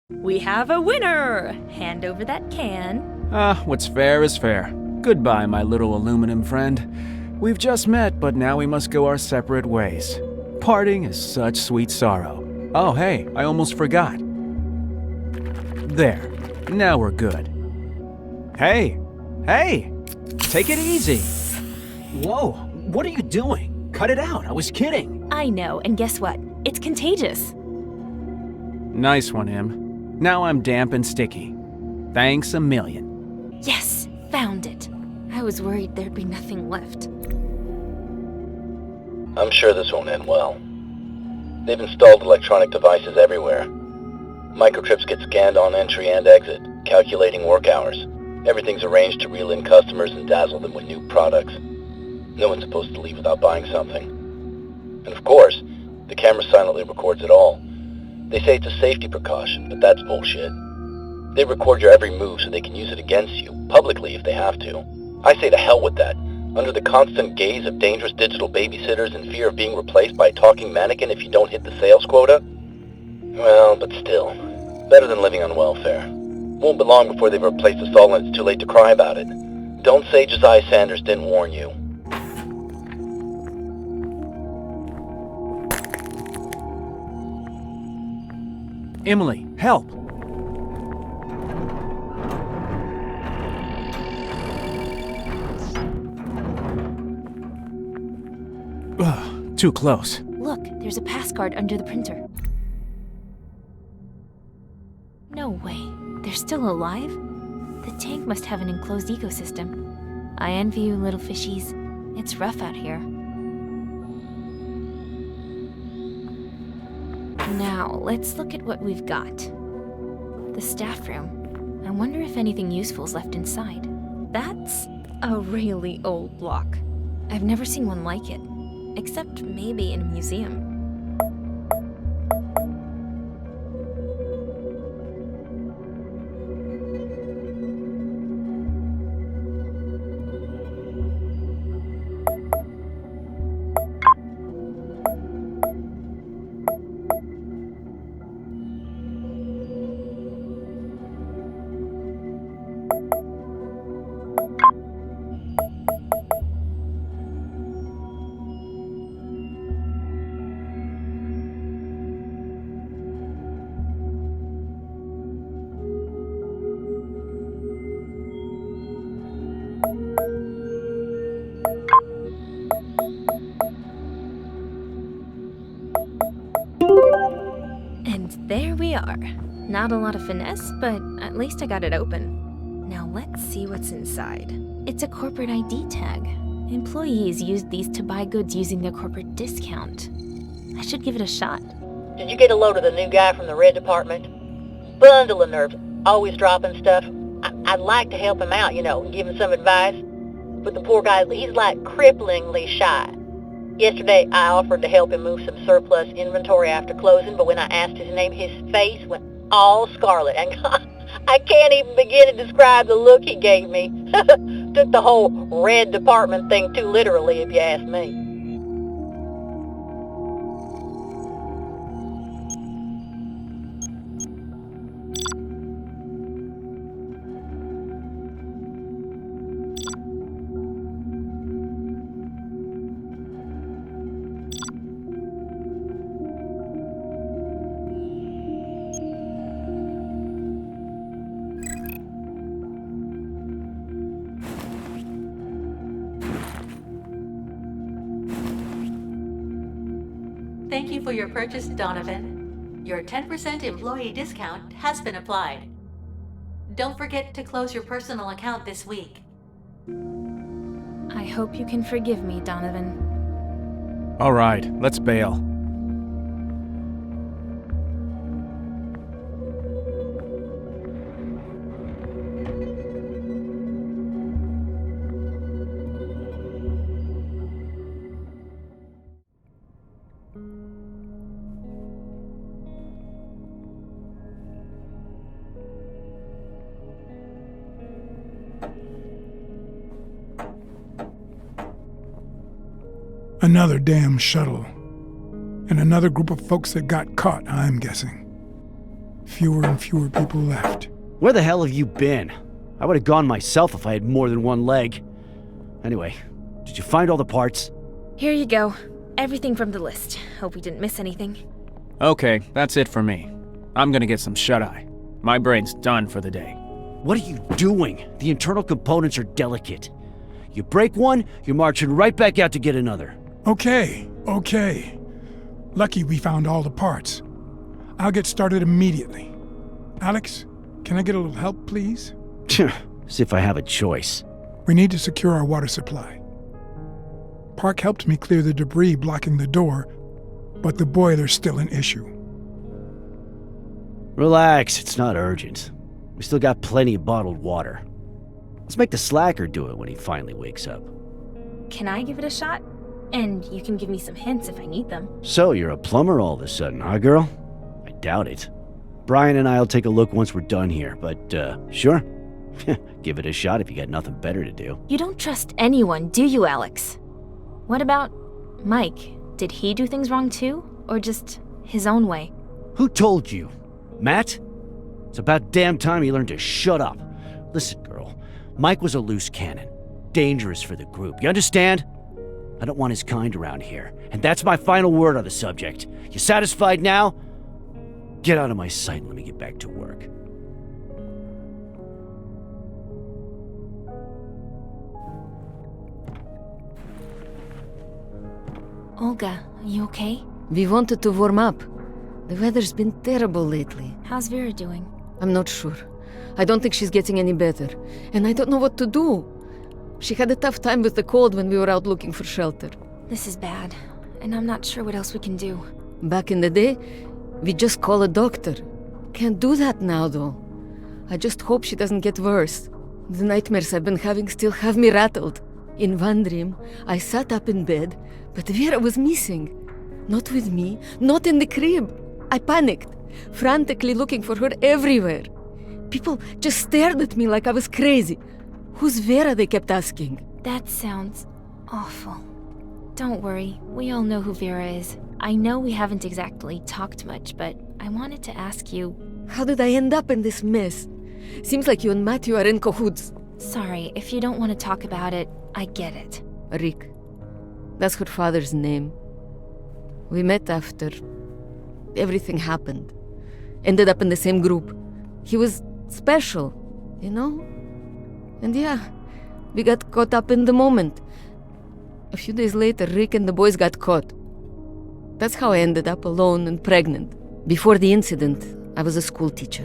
We have a winner! Hand over that can. What's fair is fair. Goodbye, my little aluminum friend. We've just met, but now we must go our separate ways. Parting is such sweet sorrow. Oh, hey, I almost forgot. There. Now we're good. Hey! Hey! Take it easy! Whoa, what are you doing? Cut it out, I was kidding. I know, and guess what? It's contagious. Nice one, Em. Now I'm damp and sticky. Thanks a million. Yes, found it. I was worried there'd be nothing left. I'm sure this won't end well. They've installed electronic devices everywhere. Microchips get scanned on entry and exit, calculating work hours. Everything's arranged to reel in customers and dazzle them with new products. No one's supposed to leave without buying something. And of course, the camera silently records it all. They say it's a safety precaution, but that's bullshit. They record your every move so they can use it against you, publicly if they have to. I say to hell with that. Under the constant gaze of dangerous digital babysitters and fear of being replaced by a talking mannequin if you don't hit the sales quota? Well, but still. Better than living on welfare. Won't be long before they've replaced us all and it's too late to cry about it. Don't say Josiah Sanders didn't warn you. Emily, help! Ugh, too close. Look, there's a pass card under the printer. No way. They're still alive? The tank must have an enclosed ecosystem. I envy you, little fishies. It's rough out here. Now, let's look at what we've got. The staff room. I wonder if anything useful's left inside. That's a really old block. I've never seen one like it, except maybe in a museum. There we are. Not a lot of finesse, but at least I got it open. Now let's see what's inside. It's a corporate ID tag. Employees used these to buy goods using their corporate discount. I should give it a shot. Did you get a load of the new guy from the Red Department? Bundle of nerves, always dropping stuff. I'd like to help him out, and give him some advice. but the poor guy, he's like cripplingly shy. Yesterday, I offered to help him move some surplus inventory after closing, but when I asked his name, his face went all scarlet, and I can't even begin to describe the look he gave me. Took the whole red department thing too literally, if you ask me. Thank you for your purchase, Donovan. Your 10% employee discount has been applied. Don't forget to close your personal account this week. I hope you can forgive me, Donovan. All right, let's bail. Another damn shuttle. And another group of folks that got caught, I'm guessing. Fewer and fewer people left. Where the hell have you been? I would have gone myself if I had more than one leg. Anyway, did you find all the parts? Here you go. Everything from the list. Hope we didn't miss anything. Okay, that's it for me. I'm gonna get some shut-eye. My brain's done for the day. What are you doing? The internal components are delicate. You break one, you're marching right back out to get another. Okay. Lucky we found all the parts. I'll get started immediately. Alex, can I get a little help, please? As if I have a choice. We need to secure our water supply. Park helped me clear the debris blocking the door, but the boiler's still an issue. Relax, it's not urgent. We still got plenty of bottled water. Let's make the slacker do it when he finally wakes up. Can I give it a shot? And you can give me some hints if I need them. So, you're a plumber all of a sudden, huh, girl? I doubt it. Brian and I'll take a look once we're done here, but, sure. Give it a shot if you got nothing better to do. You don't trust anyone, do you, Alex? What about Mike? Did he do things wrong too? Or just his own way? Who told you? Matt? It's about damn time you learned to shut up. Listen, girl. Mike was a loose cannon. Dangerous for the group. You understand? I don't want his kind around here. And that's my final word on the subject. You satisfied now? Get out of my sight and let me get back to work. Olga, are you okay? We wanted to warm up. The weather's been terrible lately. How's Vera doing? I'm not sure. I don't think she's getting any better. And I don't know what to do. She had a tough time with the cold when we were out looking for shelter. This is bad, and I'm not sure what else we can do. Back in the day, we just call a doctor. Can't do that now, though. I just hope she doesn't get worse. The nightmares I've been having still have me rattled. In one dream, I sat up in bed, but Vera was missing. Not with me, not in the crib. I panicked, frantically looking for her everywhere. People just stared at me like I was crazy. Who's Vera, they kept asking. That sounds awful. Don't worry, we all know who Vera is. I know we haven't exactly talked much, but I wanted to ask you... How did I end up in this mess? Seems like you and Matthew are in cahoots. Sorry, if you don't want to talk about it, I get it. Rick. That's her father's name. We met after everything happened. Ended up in the same group. He was special, you know? And yeah, we got caught up in the moment. A few days later, Rick and the boys got caught. That's how I ended up alone and pregnant. Before the incident, I was a school teacher,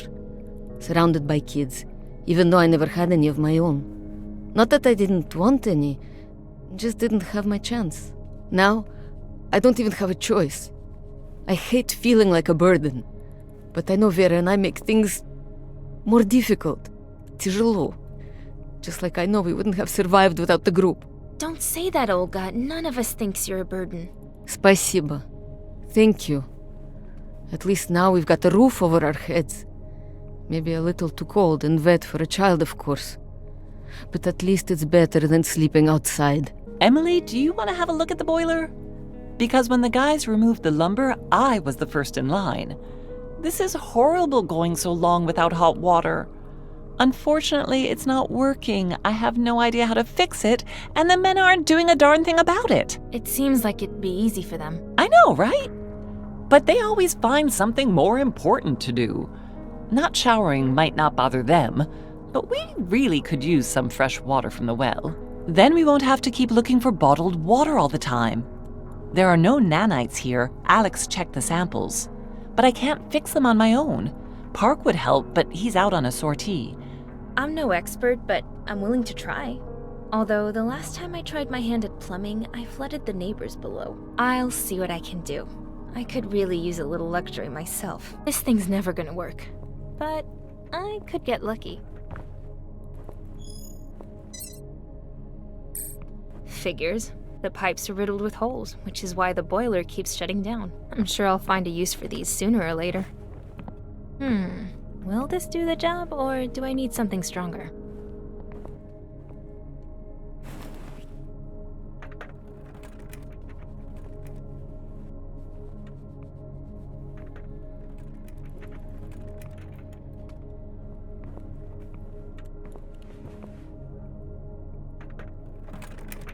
surrounded by kids, even though I never had any of my own. Not that I didn't want any, just didn't have my chance. Now, I don't even have a choice. I hate feeling like a burden, but I know Vera and I make things more difficult. Тяжело. Just like I know we wouldn't have survived without the group. Don't say that, Olga. None of us thinks you're a burden. Spasiba. Thank you. At least now we've got a roof over our heads. Maybe a little too cold and wet for a child, of course. But at least it's better than sleeping outside. Emily, do you want to have a look at the boiler? Because when the guys removed the lumber, I was the first in line. This is horrible going so long without hot water. Unfortunately, it's not working. I have no idea how to fix it, and the men aren't doing a darn thing about it. It seems like it'd be easy for them. I know, right? But they always find something more important to do. Not showering might not bother them, but we really could use some fresh water from the well. Then we won't have to keep looking for bottled water all the time. There are no nanites here. Alex checked the samples. But I can't fix them on my own. Park would help, but he's out on a sortie. I'm no expert, but I'm willing to try. Although the last time I tried my hand at plumbing, I flooded the neighbors below. I'll see what I can do. I could really use a little luxury myself. This thing's never gonna work. But I could get lucky. Figures. The pipes are riddled with holes, which is why the boiler keeps shutting down. I'm sure I'll find a use for these sooner or later. Will this do the job, or do I need something stronger?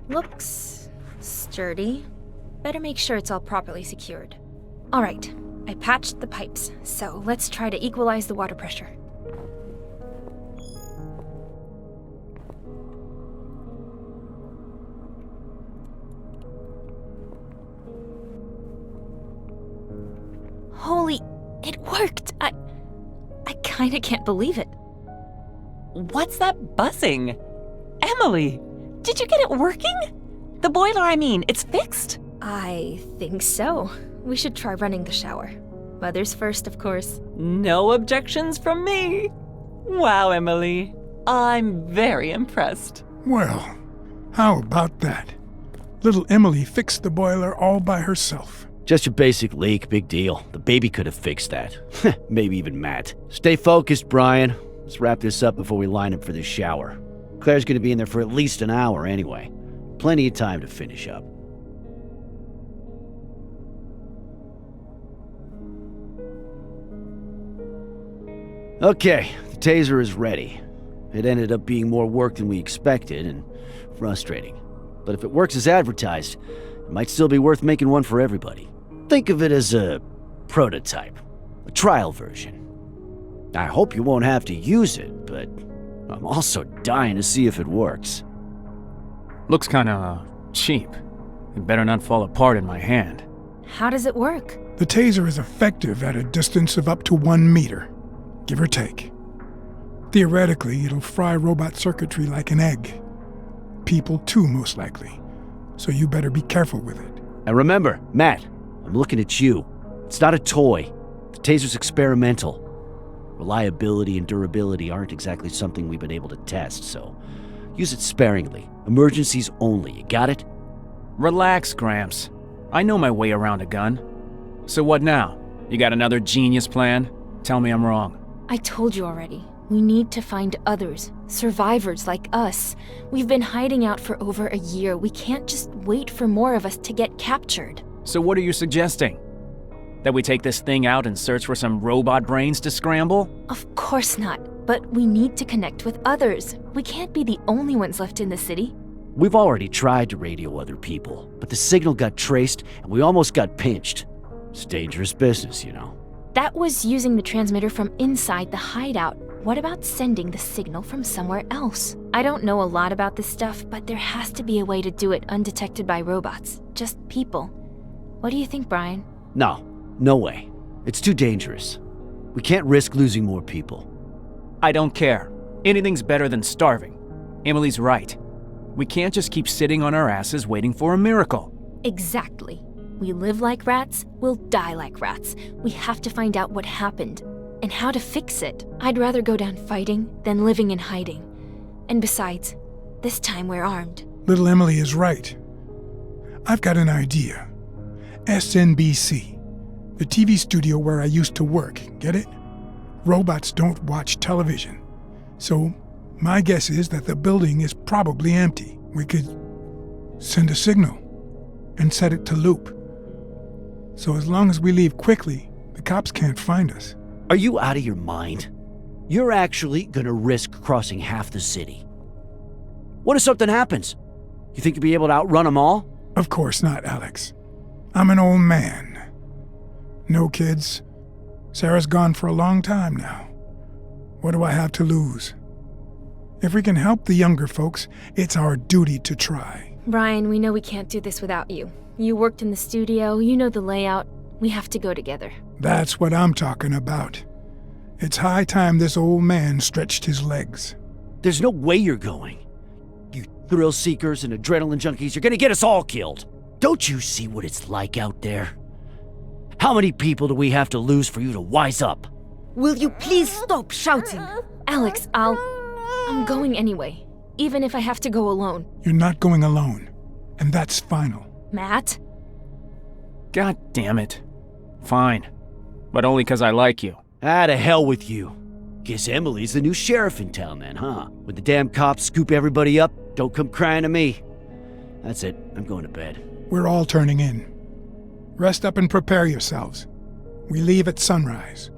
Looks sturdy. Better make sure it's all properly secured. All right, I patched the pipes, so let's try to equalize the water pressure. Holy, it worked! I kinda can't believe it. What's that buzzing? Emily, did you get it working? The boiler, I mean, it's fixed? I think so. We should try running the shower. Mother's first, of course. No objections from me. Wow, Emily. I'm very impressed. Well, how about that? Little Emily fixed the boiler all by herself. Just a basic leak, big deal. The baby could have fixed that. Maybe even Matt. Stay focused, Brian. Let's wrap this up before we line up for the shower. Claire's gonna be in there for at least an hour anyway. Plenty of time to finish up. Okay, the taser is ready. It ended up being more work than we expected and frustrating. But if it works as advertised, it might still be worth making one for everybody. Think of it as a prototype, a trial version. I hope you won't have to use it, but I'm also dying to see if it works. Looks kinda cheap. It better not fall apart in my hand. How does it work? The taser is effective at a distance of up to 1 meter, give or take. Theoretically, it'll fry robot circuitry like an egg. People too, most likely. So you better be careful with it. And remember, Matt, I'm looking at you. It's not a toy. The taser's experimental. Reliability and durability aren't exactly something we've been able to test, so use it sparingly. Emergencies only, you got it? Relax, Gramps. I know my way around a gun. So what now? You got another genius plan? Tell me I'm wrong. I told you already. We need to find others, survivors like us. We've been hiding out for over a year. We can't just wait for more of us to get captured. So what are you suggesting? That we take this thing out and search for some robot brains to scramble? Of course not, but we need to connect with others. We can't be the only ones left in the city. We've already tried to radio other people, but the signal got traced and we almost got pinched. It's dangerous business, you know. That was using the transmitter from inside the hideout. What about sending the signal from somewhere else? I don't know a lot about this stuff, but there has to be a way to do it undetected by robots. Just people. What do you think, Brian? No way. It's too dangerous. We can't risk losing more people. I don't care. Anything's better than starving. Emily's right. We can't just keep sitting on our asses waiting for a miracle. Exactly. We live like rats, we'll die like rats. We have to find out what happened and how to fix it. I'd rather go down fighting than living in hiding. And besides, this time we're armed. Little Emily is right. I've got an idea. SNBC, the TV studio where I used to work, get it? Robots don't watch television. So, my guess is that the building is probably empty. We could send a signal and set it to loop. So as long as we leave quickly, the cops can't find us. Are you out of your mind? You're actually gonna risk crossing half the city. What if something happens? You think you'll be able to outrun them all? Of course not, Alex. I'm an old man. No kids. Sarah's gone for a long time now. What do I have to lose? If we can help the younger folks, it's our duty to try. Brian, we know we can't do this without you. You worked in the studio, you know the layout. We have to go together. That's what I'm talking about. It's high time this old man stretched his legs. There's no way you're going. You thrill seekers and adrenaline junkies, you're gonna get us all killed. Don't you see what it's like out there? How many people do we have to lose for you to wise up? Will you please stop shouting? Alex, I'm going anyway, even if I have to go alone. You're not going alone, and that's final. Matt? God damn it. Fine. But only 'cause I like you. To hell with you. Guess Emily's the new sheriff in town then, huh? When the damn cops scoop everybody up, don't come crying to me. That's it. I'm going to bed. We're all turning in. Rest up and prepare yourselves. We leave at sunrise.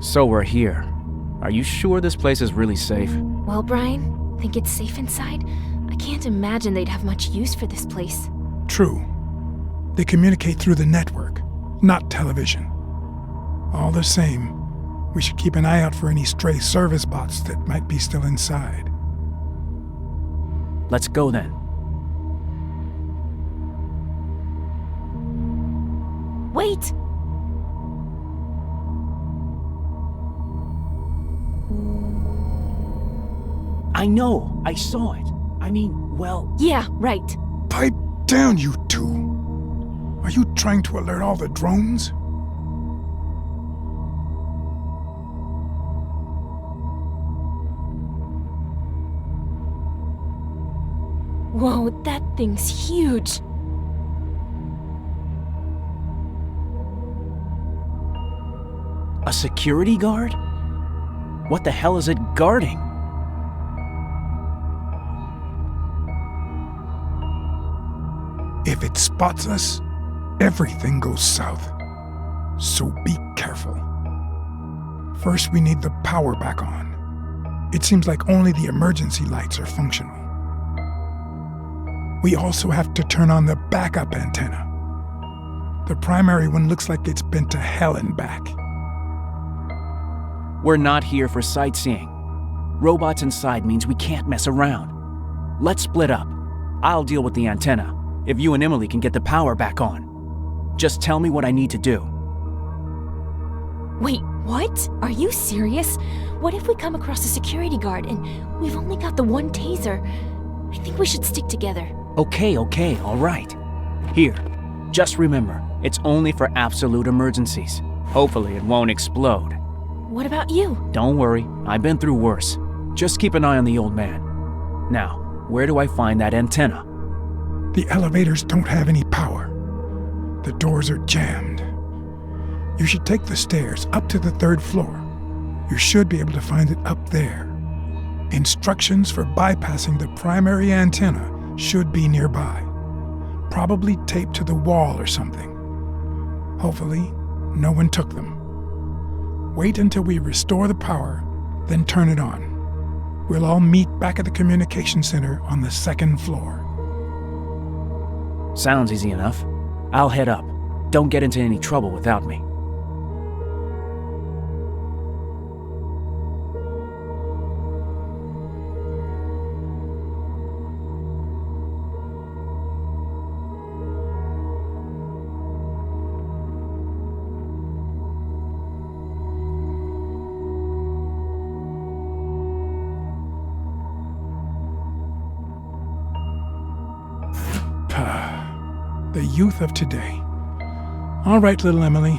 So we're here. Are you sure this place is really safe? Well, Brian, think it's safe inside? I can't imagine they'd have much use for this place. True. They communicate through the network, not television. All the same, we should keep an eye out for any stray service bots that might be still inside. Let's go then. Wait! I know. I saw it. I mean, well... Yeah, right. Pipe down, you two. Are you trying to alert all the drones? Whoa, that thing's huge. A security guard? What the hell is it guarding? If it spots us, everything goes south. So be careful. First, we need the power back on. It seems like only the emergency lights are functional. We also have to turn on the backup antenna. The primary one looks like it's been to hell and back. We're not here for sightseeing. Robots inside means we can't mess around. Let's split up. I'll deal with the antenna, if you and Emily can get the power back on. Just tell me what I need to do. Wait, what? Are you serious? What if we come across a security guard and we've only got the one taser? I think we should stick together. Okay, all right. Here, just remember, it's only for absolute emergencies. Hopefully it won't explode. What about you? Don't worry, I've been through worse. Just keep an eye on the old man. Now, where do I find that antenna? The elevators don't have any power. The doors are jammed. You should take the stairs up to the 3rd floor. You should be able to find it up there. Instructions for bypassing the primary antenna should be nearby. Probably taped to the wall or something. Hopefully, no one took them. Wait until we restore the power, then turn it on. We'll all meet back at the communication center on the 2nd floor. Sounds easy enough. I'll head up. Don't get into any trouble without me. The youth of today. All right, little Emily,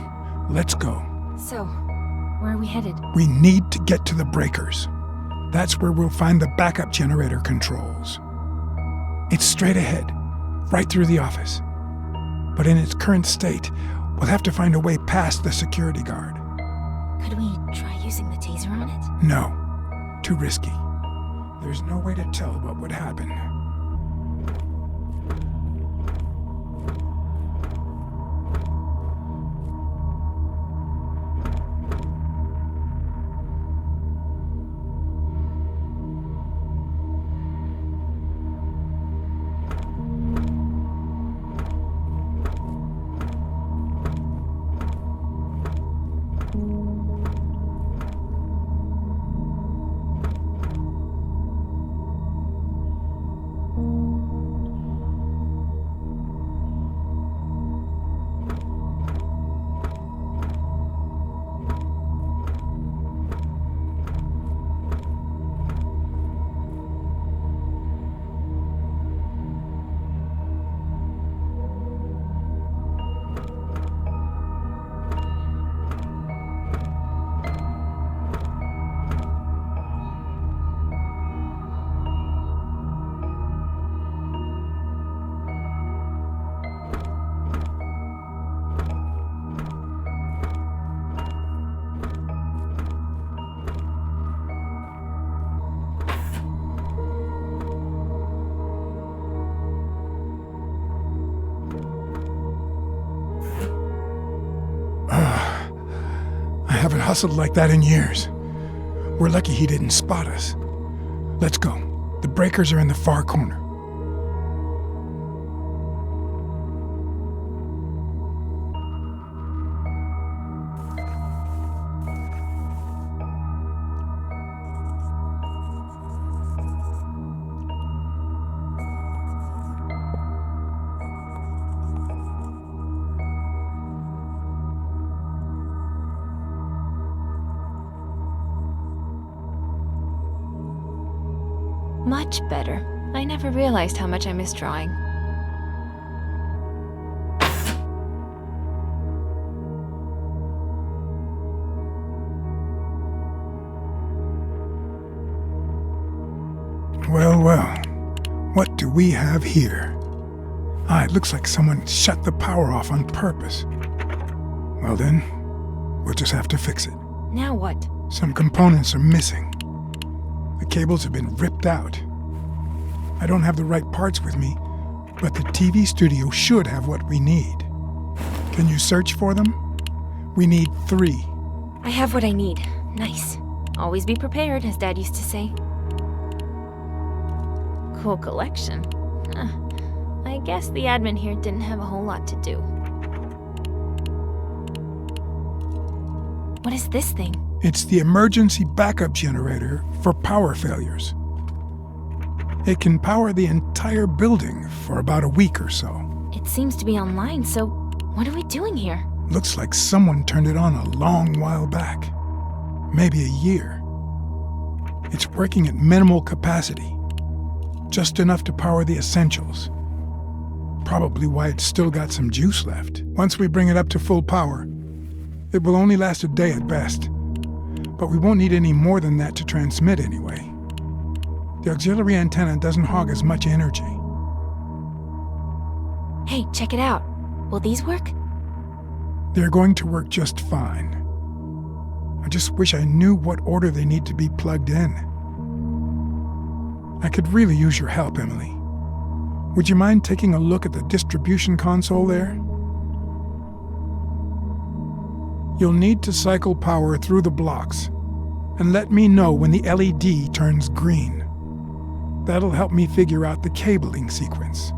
let's go. So, where are we headed? We need to get to the breakers. That's where we'll find the backup generator controls. It's straight ahead, right through the office. But in its current state, we'll have to find a way past the security guard. Could we try using the taser on it? No, too risky. There's no way to tell what would happen. I haven't hustled like that in years. We're lucky he didn't spot us. Let's go. The breakers are in the far corner. Much better. I never realized how much I miss drawing. Well, well. What do we have here? It looks like someone shut the power off on purpose. Well then, we'll just have to fix it. Now what? Some components are missing. The cables have been ripped out. I don't have the right parts with me, but the TV studio should have what we need. Can you search for them? We need 3. I have what I need. Nice. Always be prepared, as Dad used to say. Cool collection. I guess the admin here didn't have a whole lot to do. What is this thing? It's the emergency backup generator for power failures. It can power the entire building for about a week or so. It seems to be online, so what are we doing here? Looks like someone turned it on a long while back. Maybe a year. It's working at minimal capacity. Just enough to power the essentials. Probably why it's still got some juice left. Once we bring it up to full power, it will only last a day at best. But we won't need any more than that to transmit anyway. The auxiliary antenna doesn't hog as much energy. Hey, check it out. Will these work? They're going to work just fine. I just wish I knew what order they need to be plugged in. I could really use your help, Emily. Would you mind taking a look at the distribution console there? You'll need to cycle power through the blocks, and let me know when the LED turns green. That'll help me figure out the cabling sequence.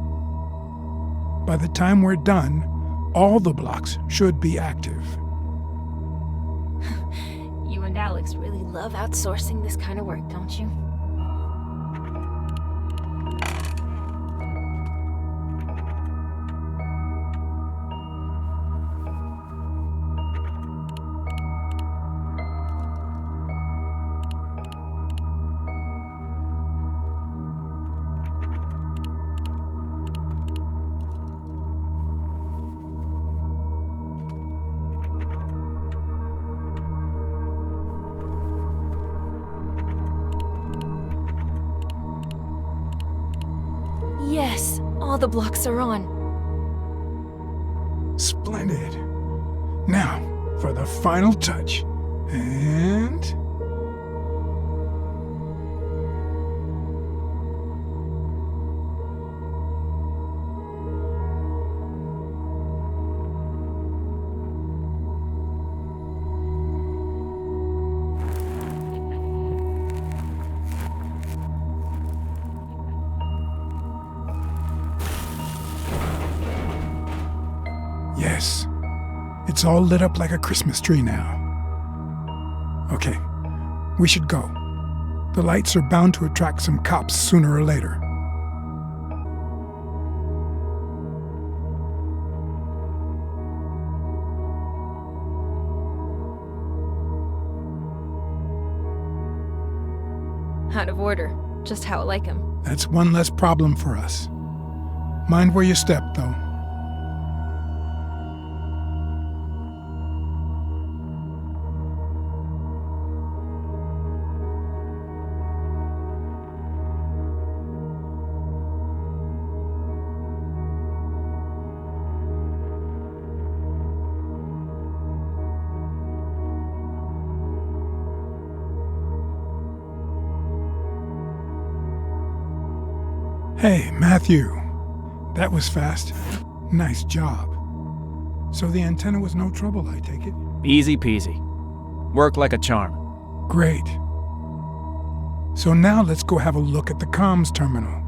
By the time we're done, all the blocks should be active. You and Alex really love outsourcing this kind of work, don't you? Yes, all the blocks are on. Splendid. Now, for the final touch. And... Yes. It's all lit up like a Christmas tree now. Okay, we should go. The lights are bound to attract some cops sooner or later. Out of order. Just how I like him. That's one less problem for us. Mind where you step, though. Hey, Matthew. That was fast. Nice job. So the antenna was no trouble, I take it? Easy peasy. Worked like a charm. Great. So now let's go have a look at the comms terminal.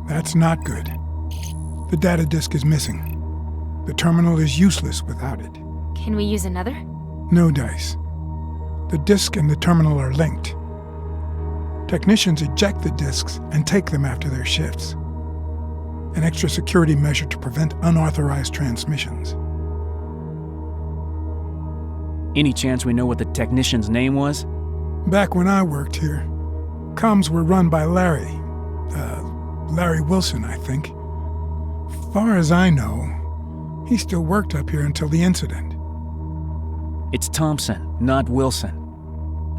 That's not good. The data disk is missing. The terminal is useless without it. Can we use another? No dice. The disk and the terminal are linked. Technicians eject the disks and take them after their shifts. An extra security measure to prevent unauthorized transmissions. Any chance we know what the technician's name was? Back when I worked here, comms were run by Larry. Larry Wilson, I think. Far as I know, he still worked up here until the incident. It's Thompson, not Wilson.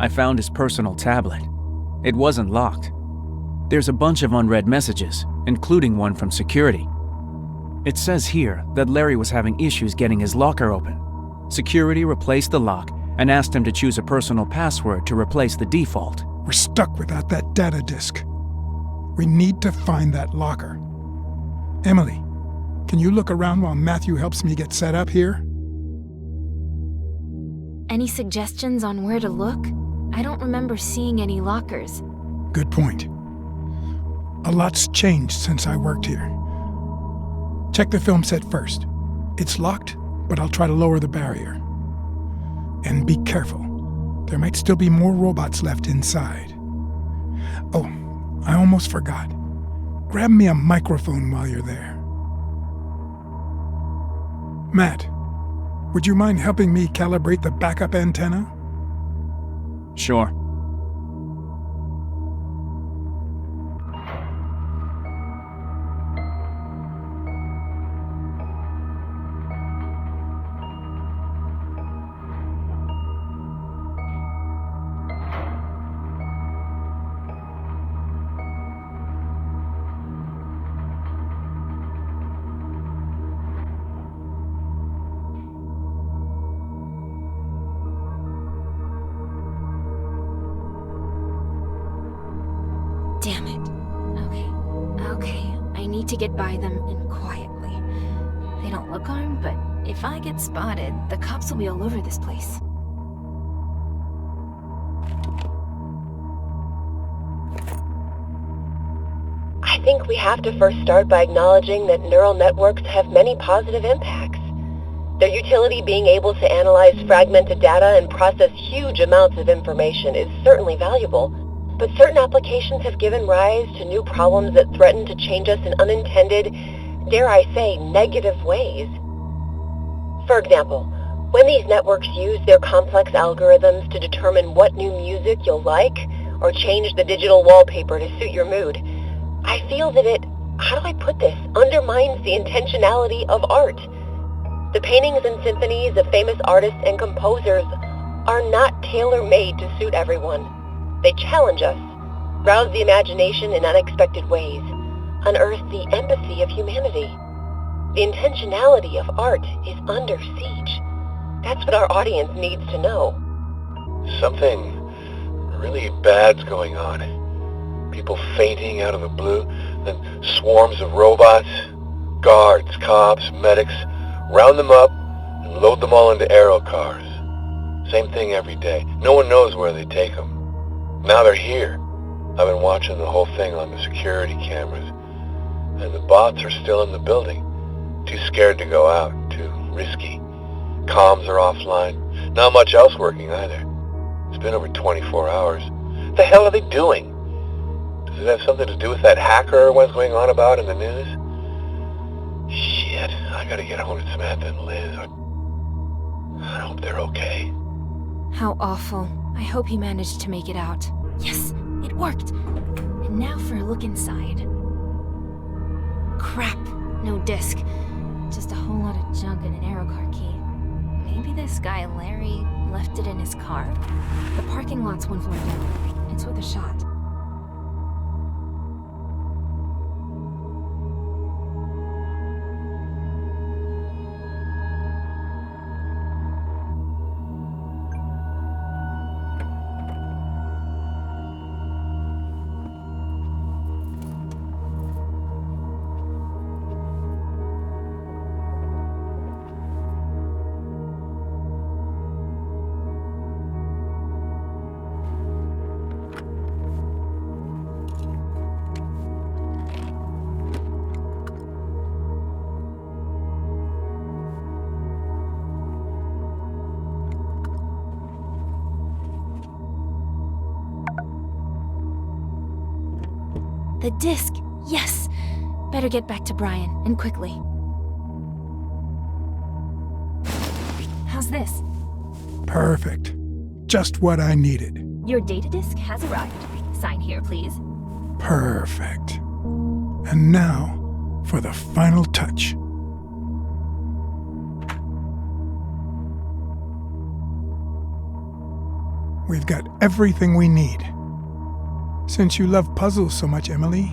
I found his personal tablet. It wasn't locked. There's a bunch of unread messages, including one from security. It says here that Larry was having issues getting his locker open. Security replaced the lock and asked him to choose a personal password to replace the default. We're stuck without that data disk. We need to find that locker. Emily, can you look around while Matthew helps me get set up here? Any suggestions on where to look? I don't remember seeing any lockers. Good point. A lot's changed since I worked here. Check the film set first. It's locked, but I'll try to lower the barrier. And be careful. There might still be more robots left inside. Oh, I almost forgot. Grab me a microphone while you're there. Matt, would you mind helping me calibrate the backup antenna? Sure. Damn it. Okay. I need to get by them and quietly. They don't look armed, but if I get spotted, the cops will be all over this place. I think we have to first start by acknowledging that neural networks have many positive impacts. Their utility, being able to analyze fragmented data and process huge amounts of information, is certainly valuable. But certain applications have given rise to new problems that threaten to change us in unintended, dare I say, negative ways. For example, when these networks use their complex algorithms to determine what new music you'll like, or change the digital wallpaper to suit your mood, I feel that it, how do I put this, undermines the intentionality of art. The paintings and symphonies of famous artists and composers are not tailor-made to suit everyone. They challenge us, rouse the imagination in unexpected ways, unearth the empathy of humanity. The intentionality of art is under siege. That's what our audience needs to know. Something really bad's going on. People fainting out of the blue, then swarms of robots, guards, cops, medics, round them up and load them all into aero cars. Same thing every day. No one knows where they take them. Now they're here. I've been watching the whole thing on the security cameras, and the bots are still in the building. Too scared to go out, too risky. Comms are offline. Not much else working either. It's been over 24 hours. What the hell are they doing? Does it have something to do with that hacker everyone's going on about in the news? Shit, I gotta get hold of Samantha and Liz. I hope they're okay. How awful. I hope he managed to make it out. Yes, it worked. And now for a look inside. Crap, no disc. Just a whole lot of junk and an aero car key. Maybe this guy Larry left it in his car? The parking lot's one floor down. It's worth a shot. The disc! Yes! Better get back to Brian, and quickly. How's this? Perfect. Just what I needed. Your data disk has arrived. Sign here, please. Perfect. And now, for the final touch. We've got everything we need. Since you love puzzles so much, Emily,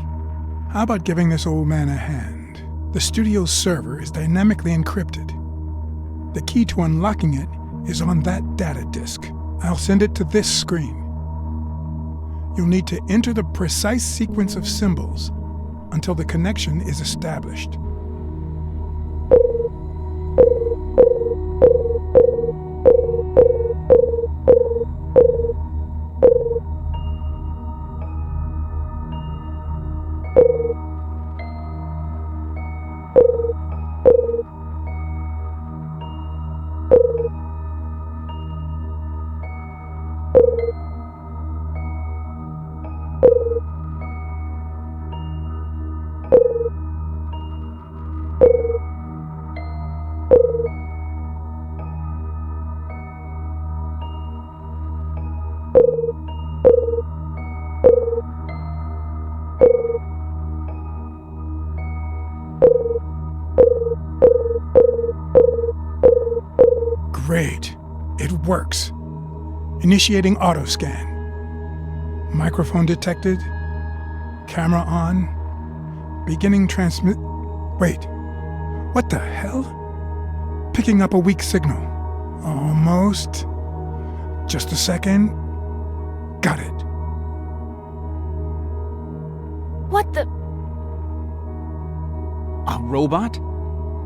how about giving this old man a hand? The studio's server is dynamically encrypted. The key to unlocking it is on that data disk. I'll send it to this screen. You'll need to enter the precise sequence of symbols until the connection is established. Great. It works. Initiating autoscan. Microphone detected. Camera on. Beginning transmit... Wait. What the hell? Picking up a weak signal. Almost. Just a second. Got it. What the... A robot?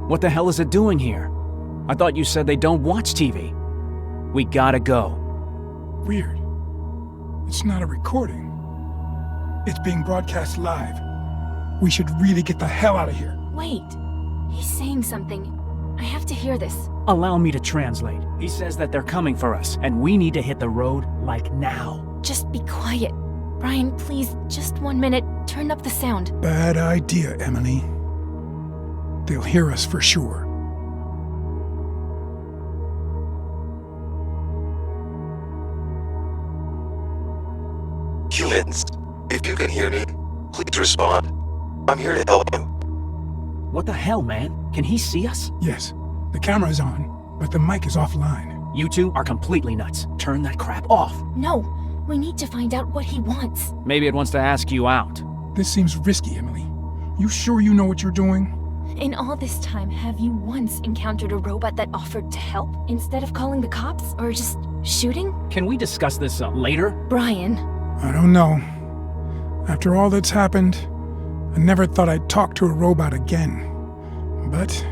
What the hell is it doing here? I thought you said they don't watch TV. We gotta go. Weird. It's not a recording. It's being broadcast live. We should really get the hell out of here. Wait. He's saying something. I have to hear this. Allow me to translate. He says that they're coming for us, and we need to hit the road, like now. Just be quiet. Brian, please, just 1 minute. Turn up the sound. Bad idea, Emily. They'll hear us for sure. Humans, if you can hear me, please respond. I'm here to help you. What the hell, man? Can he see us? Yes. The camera's on, but the mic is offline. You two are completely nuts. Turn that crap off. No. We need to find out what he wants. Maybe it wants to ask you out. This seems risky, Emily. You sure you know what you're doing? In all this time, have you once encountered a robot that offered to help instead of calling the cops or just shooting? Can we discuss this later? Brian. I don't know. After all that's happened, I never thought I'd talk to a robot again. But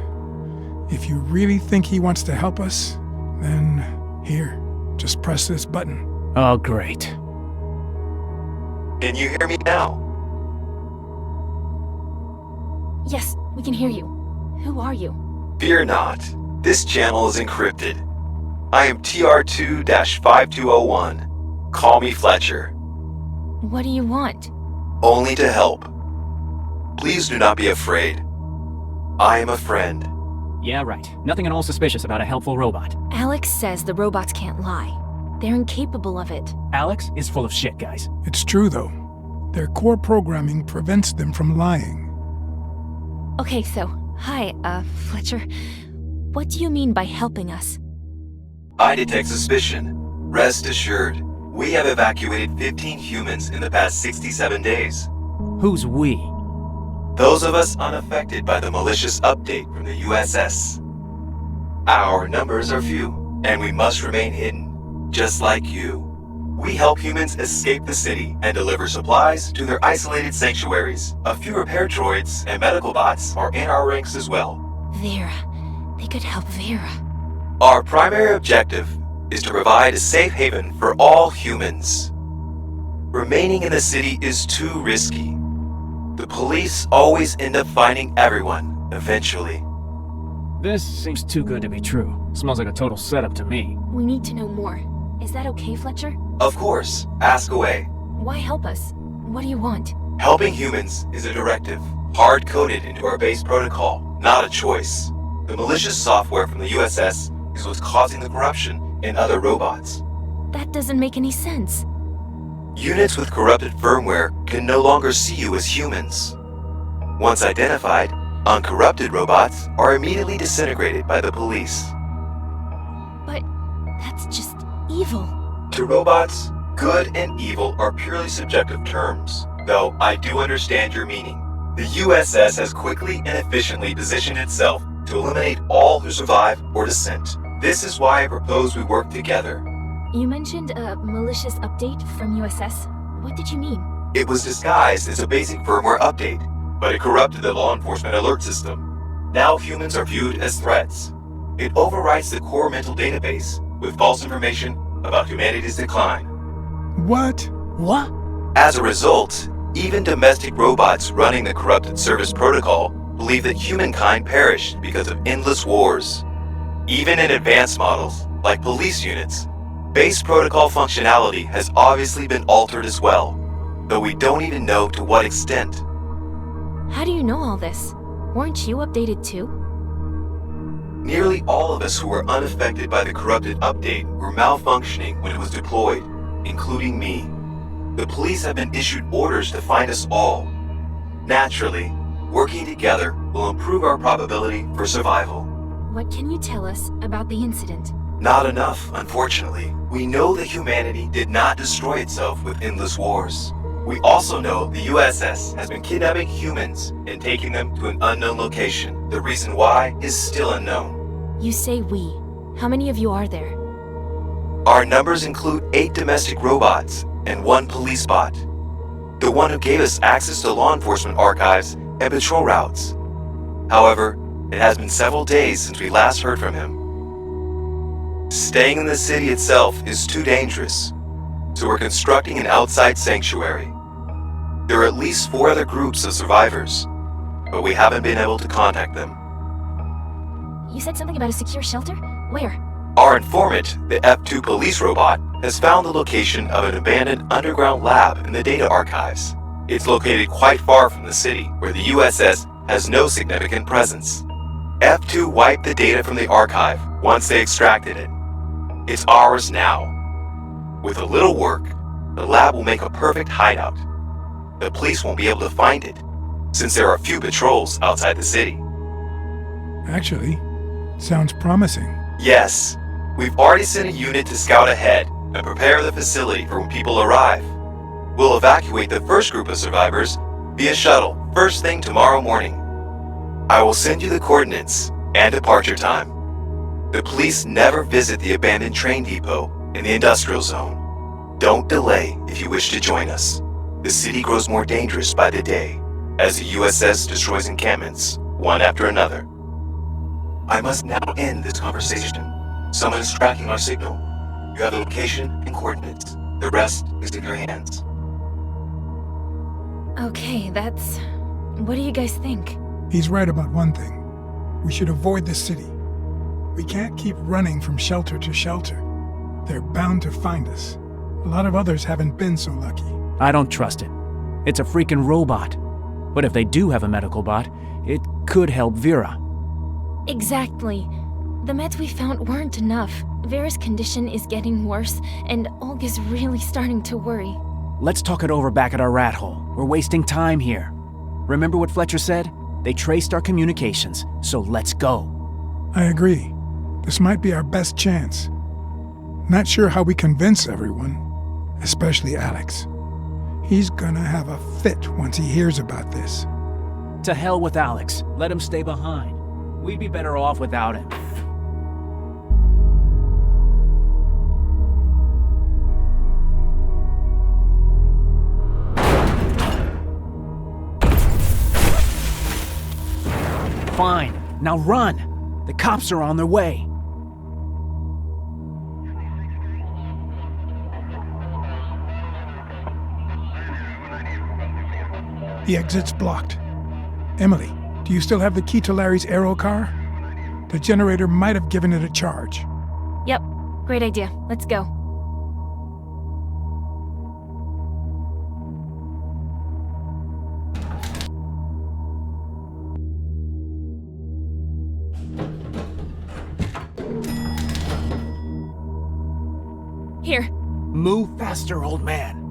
if you really think he wants to help us, then here, just press this button. Oh, great. Can you hear me now? Yes, we can hear you. Who are you? Fear not. This channel is encrypted. I am TR2-5201. Call me Fletcher. What do you want? Only to help. Please do not be afraid. I am a friend. Yeah, right. Nothing at all suspicious about a helpful robot. Alex says the robots can't lie. They're incapable of it. Alex is full of shit, guys. It's true, though. Their core programming prevents them from lying. Okay, so, hi, Fletcher. What do you mean by helping us? I detect suspicion. Rest assured, we have evacuated 15 humans in the past 67 days. Who's we? Those of us unaffected by the malicious update from the USS. Our numbers are few, and we must remain hidden, just like you. We help humans escape the city and deliver supplies to their isolated sanctuaries. A few repair droids and medical bots are in our ranks as well. Vera. They could help Vera. Our primary objective is to provide a safe haven for all humans. Remaining in the city is too risky. The police always end up finding everyone, eventually. This seems too good to be true. Smells like a total setup to me. We need to know more. Is that okay, Fletcher? Of course, ask away. Why help us? What do you want? Helping humans is a directive, hard-coded into our base protocol, not a choice. The malicious software from the USS is what's causing the corruption in other robots. That doesn't make any sense. Units with corrupted firmware can no longer see you as humans. Once identified, uncorrupted robots are immediately disintegrated by the police. But that's just evil. To robots, good and evil are purely subjective terms, though I do understand your meaning. The USS has quickly and efficiently positioned itself to eliminate all who survive or dissent. This is why I propose we work together. You mentioned a malicious update from USS. What did you mean? It was disguised as a basic firmware update, but it corrupted the law enforcement alert system. Now humans are viewed as threats. It overwrites the core mental database with false information about humanity's decline. What? What? As a result, even domestic robots running the corrupted service protocol believe that humankind perished because of endless wars. Even in advanced models, like police units, base protocol functionality has obviously been altered as well, though we don't even know to what extent. How do you know all this? Weren't you updated too? Nearly all of us who were unaffected by the corrupted update were malfunctioning when it was deployed, including me. The police have been issued orders to find us all. Naturally, working together will improve our probability for survival. What can you tell us about the incident? Not enough, unfortunately. We know that humanity did not destroy itself with endless wars. We also know the USS has been kidnapping humans and taking them to an unknown location. The reason why is still unknown. You say we. How many of you are there? Our numbers include 8 domestic robots and 1 police bot. The one who gave us access to law enforcement archives and patrol routes. However, it has been several days since we last heard from him. Staying in the city itself is too dangerous, so we're constructing an outside sanctuary. There are at least 4 other groups of survivors, but we haven't been able to contact them. You said something about a secure shelter? Where? Our informant, the F2 police robot, has found the location of an abandoned underground lab in the data archives. It's located quite far from the city, where the USS has no significant presence. F2 wiped the data from the archive once they extracted it. It's ours now. With a little work, the lab will make a perfect hideout. The police won't be able to find it, since there are few patrols outside the city. Actually, sounds promising. Yes, we've already sent a unit to scout ahead, and prepare the facility for when people arrive. We'll evacuate the first group of survivors via shuttle first thing tomorrow morning. I will send you the coordinates and departure time. The police never visit the abandoned train depot in the industrial zone. Don't delay if you wish to join us. The city grows more dangerous by the day as the USS destroys encampments one after another. I must now end this conversation. Someone is tracking our signal. You have the location and coordinates. The rest is in your hands. Okay, that's... What do you guys think? He's right about one thing. We should avoid the city. We can't keep running from shelter to shelter. They're bound to find us. A lot of others haven't been so lucky. I don't trust it. It's a freaking robot. But if they do have a medical bot, it could help Vera. Exactly. The meds we found weren't enough. Vera's condition is getting worse, and Olga's really starting to worry. Let's talk it over back at our rat hole. We're wasting time here. Remember what Fletcher said? They traced our communications, so let's go. I agree. This might be our best chance. Not sure how we convince everyone, especially Alex. He's gonna have a fit once he hears about this. To hell with Alex. Let him stay behind. We'd be better off without him. Fine. Now run! The cops are on their way. The exit's blocked. Emily, do you still have the key to Larry's aero car? The generator might have given it a charge. Yep, great idea. Let's go. Here. Move faster, old man.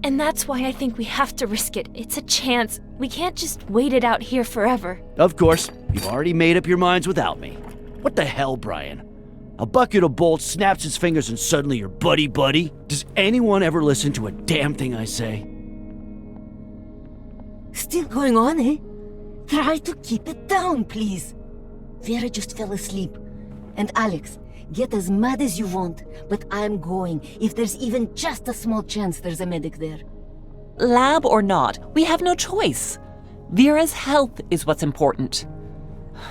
And that's why I think we have to risk it. It's a chance. We can't just wait it out here forever. Of course, you've already made up your minds without me. What the hell, Brian? A bucket of bolts snaps his fingers and suddenly you're buddy-buddy? Does anyone ever listen to a damn thing I say? Still going on, eh? Try to keep it down, please. Vera just fell asleep. And Alex, get as mad as you want, but I'm going if there's even just a small chance there's a medic there. Lab or not, we have no choice. Vera's health is what's important.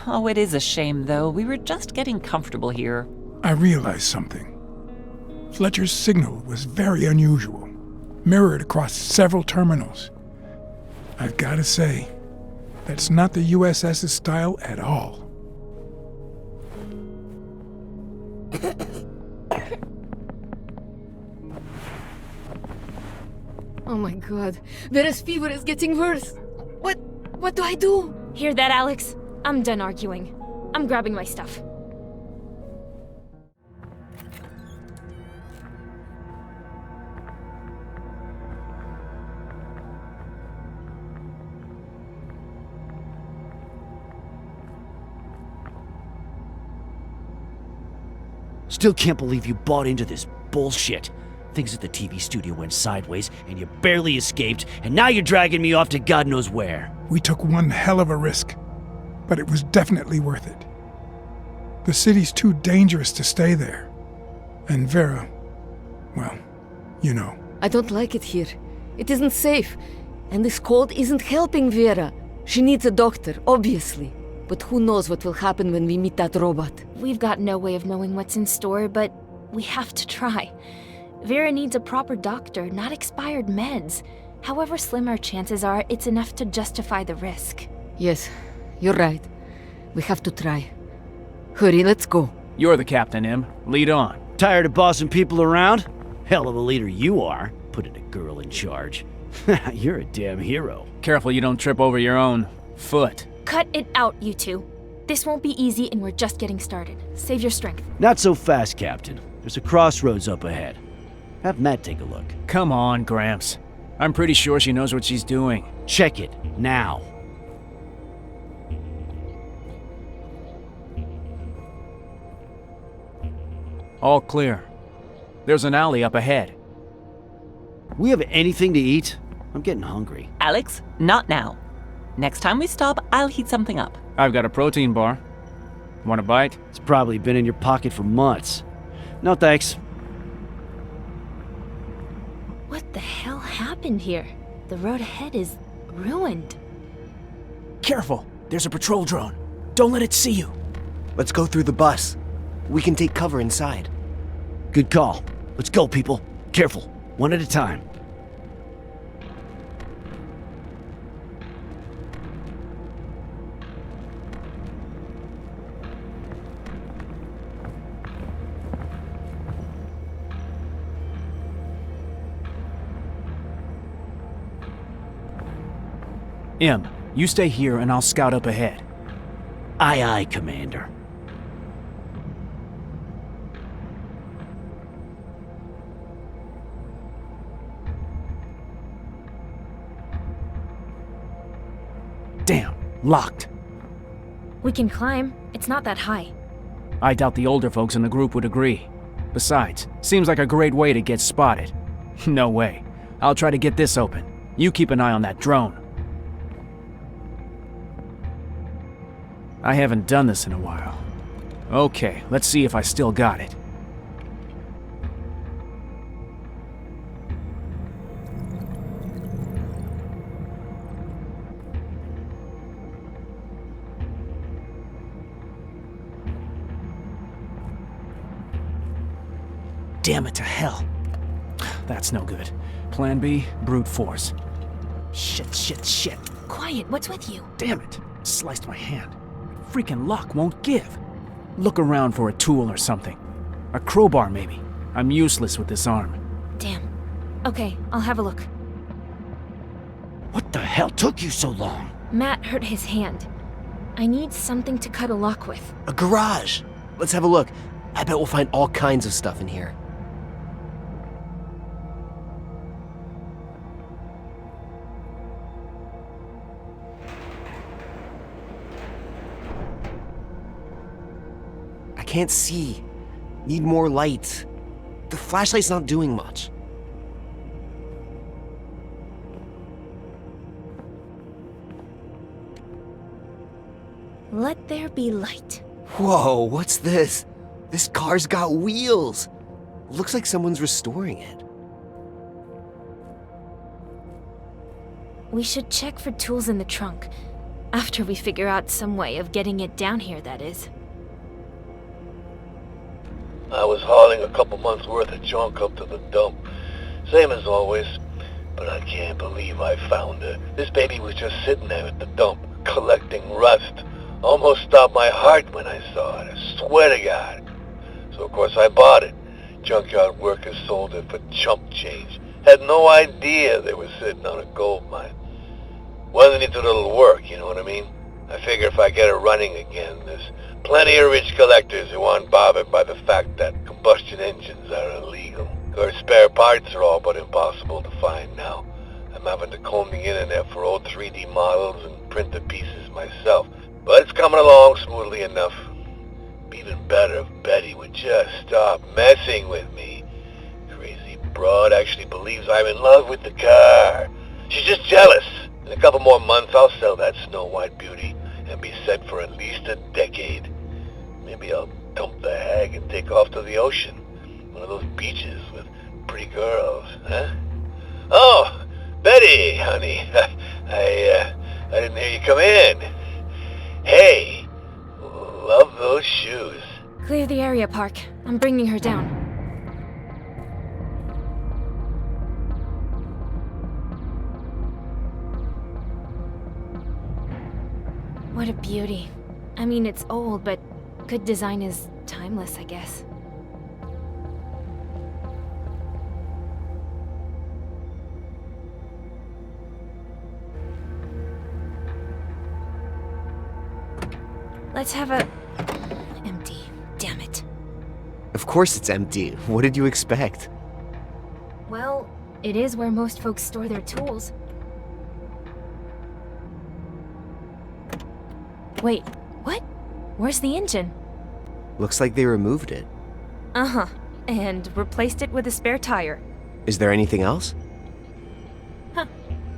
Oh, it is a shame, though. We were just getting comfortable here. I realized something. Fletcher's signal was very unusual, mirrored across several terminals. I've got to say, that's not the USS's style at all. Oh my god, Vera's fever is getting worse. What do I do? Hear that, Alex? I'm done arguing. I'm grabbing my stuff. Still can't believe you bought into this bullshit. Things at the TV studio went sideways, and you barely escaped, and now you're dragging me off to God knows where. We took one hell of a risk, but it was definitely worth it. The city's too dangerous to stay there. And Vera, well, you know. I don't like it here. It isn't safe. And this cold isn't helping Vera. She needs a doctor, obviously. But who knows what will happen when we meet that robot. We've got no way of knowing what's in store, but we have to try. Vera needs a proper doctor, not expired meds. However slim our chances are, it's enough to justify the risk. Yes, you're right. We have to try. Hurry, let's go. You're the captain, Im. Lead on. Tired of bossing people around? Hell of a leader you are, putting a girl in charge. You're a damn hero. Careful you don't trip over your own foot. Cut it out, you two. This won't be easy and we're just getting started. Save your strength. Not so fast, Captain. There's a crossroads up ahead. Have Matt take a look. Come on, Gramps. I'm pretty sure she knows what she's doing. Check it, now. All clear. There's an alley up ahead. We have anything to eat? I'm getting hungry. Alex, not now. Next time we stop, I'll heat something up. I've got a protein bar. Want a bite? It's probably been in your pocket for months. No thanks. What the hell happened here? The road ahead is ruined. Careful! There's a patrol drone. Don't let it see you. Let's go through the bus. We can take cover inside. Good call. Let's go, people. Careful. One at a time. Im, you stay here and I'll scout up ahead. Aye, aye, Commander. Damn, locked. We can climb. It's not that high. I doubt the older folks in the group would agree. Besides, seems like a great way to get spotted. No way. I'll try to get this open. You keep an eye on that drone. I haven't done this in a while. Okay, let's see if I still got it. Damn it to hell. That's no good. Plan B, brute force. Shit. Quiet, what's with you? Damn it. Sliced my hand. Freaking lock won't give. Look around for a tool or something. A crowbar, maybe. I'm useless with this arm. Damn. Okay, I'll have a look. What the hell took you so long? Matt hurt his hand. I need something to cut a lock with. A garage! Let's have a look. I bet we'll find all kinds of stuff in here. I can't see. Need more light. The flashlight's not doing much. Let there be light. Whoa, what's this? This car's got wheels. Looks like someone's restoring it. We should check for tools in the trunk. After we figure out some way of getting it down here, that is. I was hauling a couple months' worth of junk up to the dump. Same as always. But I can't believe I found her. This baby was just sitting there at the dump, collecting rust. Almost stopped my heart when I saw it, I swear to God. So of course I bought it. Junkyard workers sold it for chump change. Had no idea they were sitting on a gold mine. Wasn't into little work, you know what I mean? I figure if I get it running again, there's plenty of rich collectors who aren't bothered by the fact that combustion engines are illegal. Or spare parts are all but impossible to find now. I'm having to comb the internet for old 3D models and print the pieces myself. But it's coming along smoothly enough. Be even better if Betty would just stop messing with me. Crazy broad actually believes I'm in love with the car. She's just jealous. In a couple more months, I'll sell that Snow White beauty and be set for at least a decade. Maybe I'll dump the hag and take off to the ocean. One of those beaches with pretty girls, huh? Oh, Betty, honey. I didn't hear you come in. Hey, love those shoes. Clear the area, Park. I'm bringing her down. What a beauty. I mean, it's old, but Good design is timeless, I guess. Let's have a... Empty. Damn it. Of course it's empty. What did you expect? Well, it is where most folks store their tools. Wait, what? Where's the engine? Looks like they removed it. Uh-huh. And replaced it with a spare tire. Is there anything else? Huh.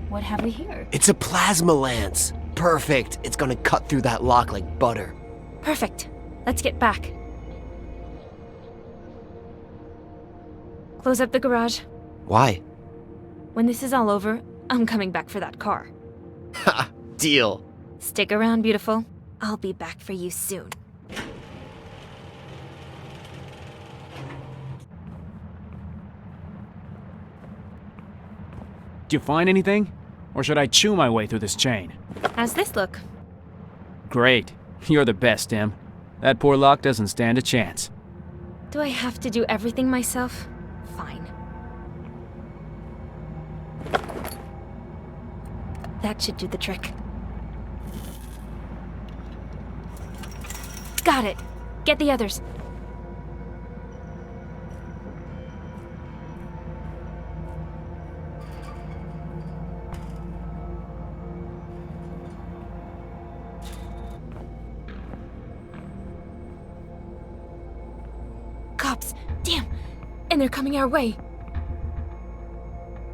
What have we here? It's a plasma lance. Perfect. It's gonna cut through that lock like butter. Perfect. Let's get back. Close up the garage. Why? When this is all over, I'm coming back for that car. Ha! Deal. Stick around, beautiful. I'll be back for you soon. Did you find anything? Or should I chew my way through this chain? How's this look? Great. You're the best, Em. That poor lock doesn't stand a chance. Do I have to do everything myself? Fine. That should do the trick. Got it. Get the others. Cops! Damn! And they're coming our way.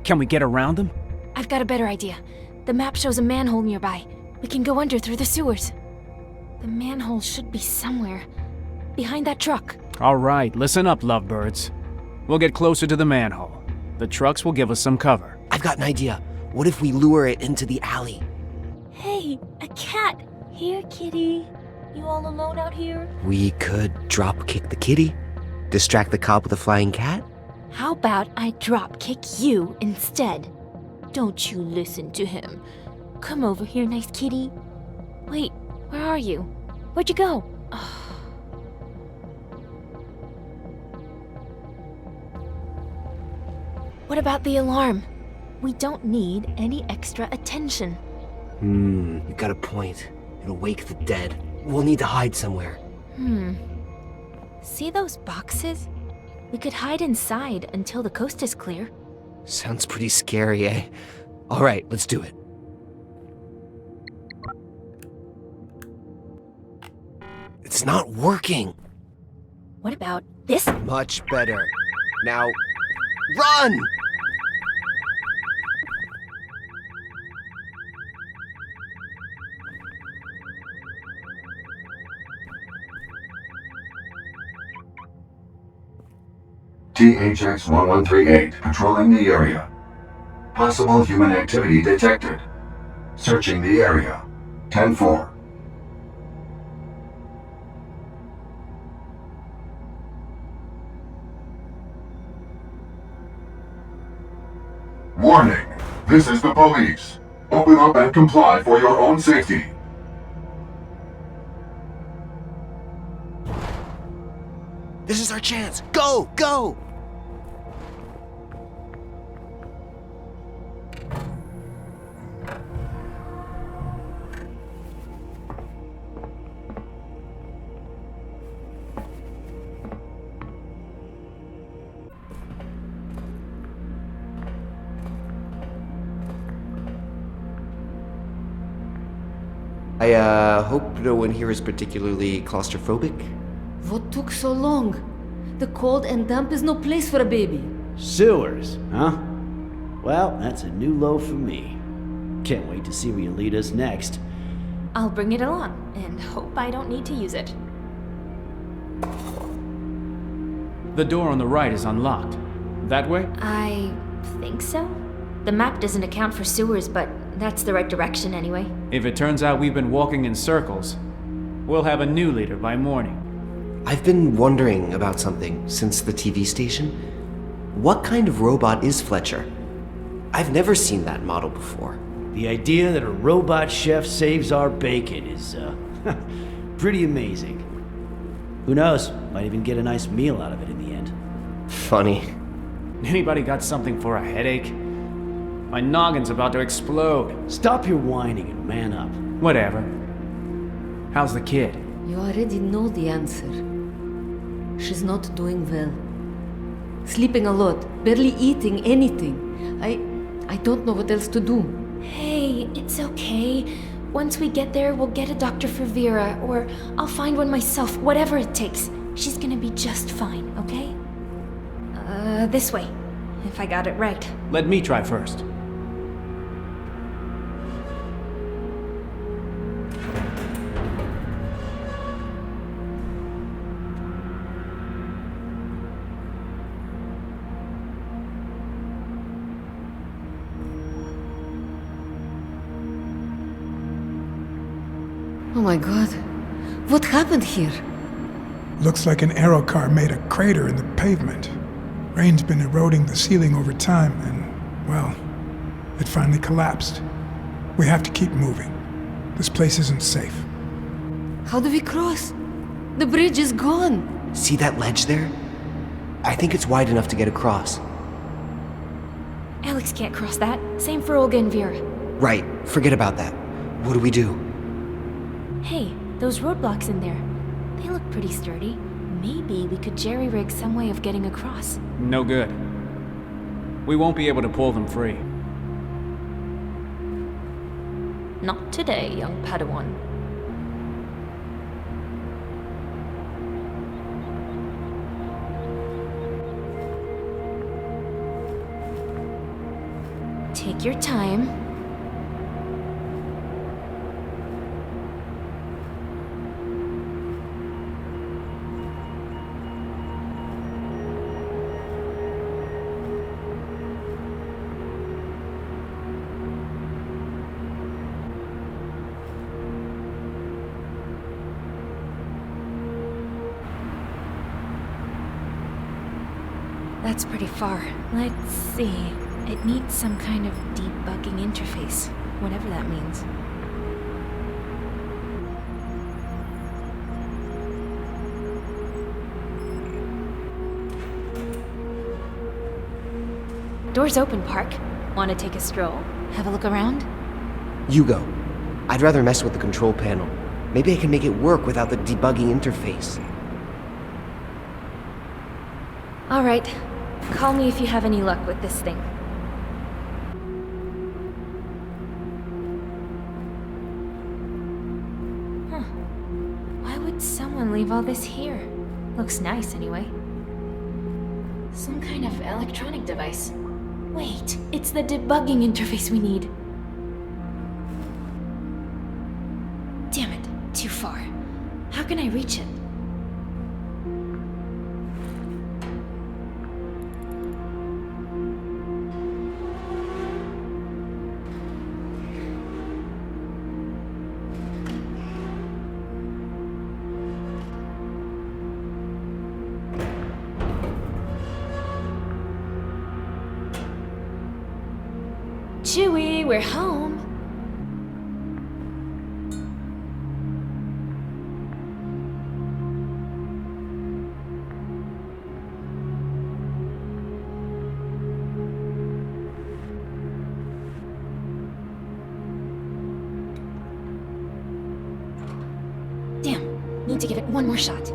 Can we get around them? I've got a better idea. The map shows a manhole nearby. We can go under through the sewers. The manhole should be somewhere. Behind that truck. All right, listen up, lovebirds. We'll get closer to the manhole. The trucks will give us some cover. I've got an idea. What if we lure it into the alley? Hey, a cat! Here, kitty. You all alone out here? We could drop kick the kitty. Distract the cop with a flying cat? How about I drop kick you instead? Don't you listen to him. Come over here, nice kitty. Wait, where are you? Where'd you go? What about the alarm? We don't need any extra attention. You got a point. It'll wake the dead. We'll need to hide somewhere. See those boxes? We could hide inside until the coast is clear. Sounds pretty scary, eh? Alright, let's do it. It's not working. What about this? Much better. Now, run! THX-1138 patrolling the area. Possible human activity detected. Searching the area. 10-4. Warning! This is the police. Open up and comply for your own safety. This is our chance. Go! Go! I hope no one here is particularly claustrophobic. What took so long? The cold and damp is no place for a baby. Sewers, huh? Well, that's a new low for me. Can't wait to see where you lead us next. I'll bring it along, and hope I don't need to use it. The door on the right is unlocked. That way? I think so. The map doesn't account for sewers, but that's the right direction anyway. If it turns out we've been walking in circles, we'll have a new leader by morning. I've been wondering about something since the TV station. What kind of robot is Fletcher? I've never seen that model before. The idea that a robot chef saves our bacon is, pretty amazing. Who knows? Might even get a nice meal out of it in the end. Funny. Anybody got something for a headache? My noggin's about to explode. Stop your whining and man up. Whatever. How's the kid? You already know the answer. She's not doing well. Sleeping a lot, barely eating anything. I don't know what else to do. Hey, it's okay. Once we get there, we'll get a doctor for Vera, or I'll find one myself, whatever it takes. She's gonna be just fine, okay? This way, if I got it right. Let me try first. Oh my god. What happened here? Looks like an aero car made a crater in the pavement. Rain's been eroding the ceiling over time, and, well, it finally collapsed. We have to keep moving. This place isn't safe. How do we cross? The bridge is gone. See that ledge there? I think it's wide enough to get across. Alex can't cross that. Same for Olga and Vera. Right, forget about that. What do we do? Hey, those roadblocks in there. They look pretty sturdy. Maybe we could jerry-rig some way of getting across. No good. We won't be able to pull them free. Not today, young Padawan. Take your time. That's pretty far. Let's see. It needs some kind of debugging interface, whatever that means. Doors open, Park. Want to take a stroll? Have a look around? You go. I'd rather mess with the control panel. Maybe I can make it work without the debugging interface. All right. Call me if you have any luck with this thing. Huh. Why would someone leave all this here? Looks nice anyway. Some kind of electronic device. Wait, it's the debugging interface we need. Damn it, too far. How can I reach it? Chewie, we're home. Damn, need to give it one more shot.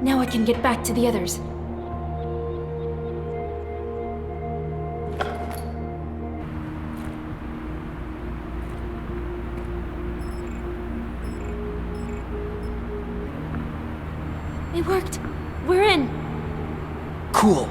Now I can get back to the others. It worked! We're in! Cool.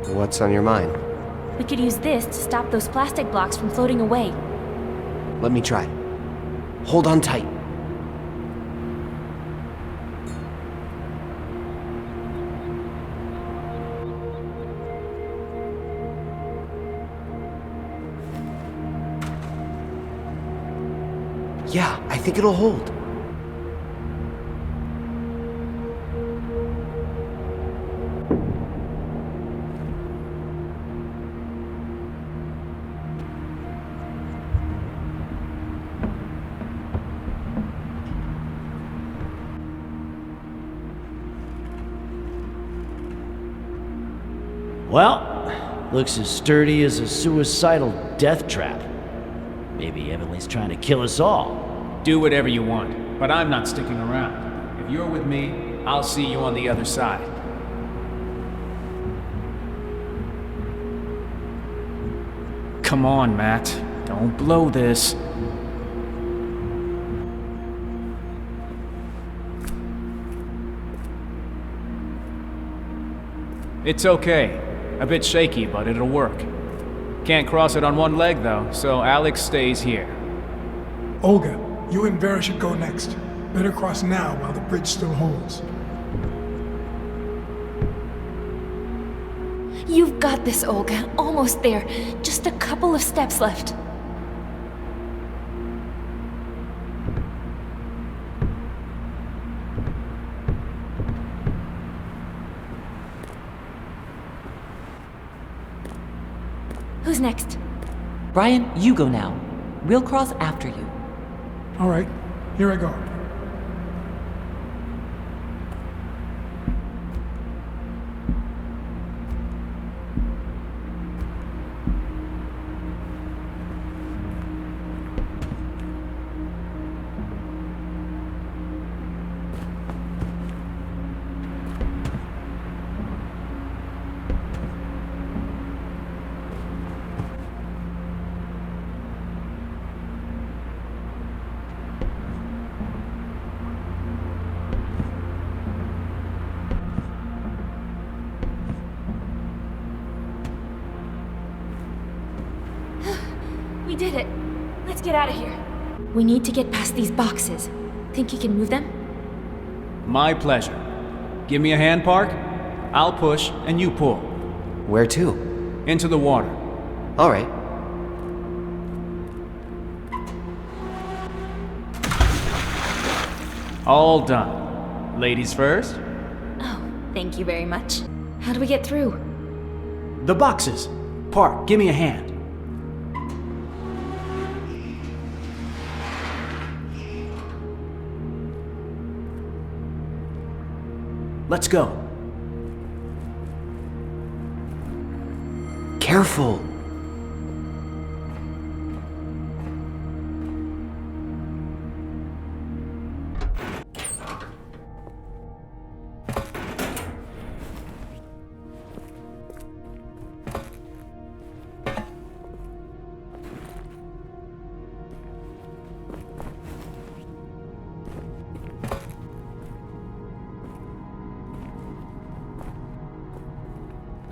What's on your mind? We could use this to stop those plastic blocks from floating away. Let me try. Hold on tight. Yeah, I think it'll hold. Well, looks as sturdy as a suicidal death trap. Maybe Emily trying to kill us all. Do whatever you want, but I'm not sticking around. If you're with me, I'll see you on the other side. Come on, Matt. Don't blow this. It's okay. A bit shaky, but it'll work. Can't cross it on one leg, though, so Alex stays here. Olga, you and Vera should go next. Better cross now while the bridge still holds. You've got this, Olga. Almost there. Just a couple of steps left. Who's next? Brian, you go now. We'll cross after you. All right, here I go. We did it. Let's get out of here. We need to get past these boxes. Think you can move them? My pleasure. Give me a hand, Park. I'll push, and you pull. Where to? Into the water. All right. All done. Ladies first? Oh, thank you very much. How do we get through? The boxes. Park, give me a hand. Let's go. Careful.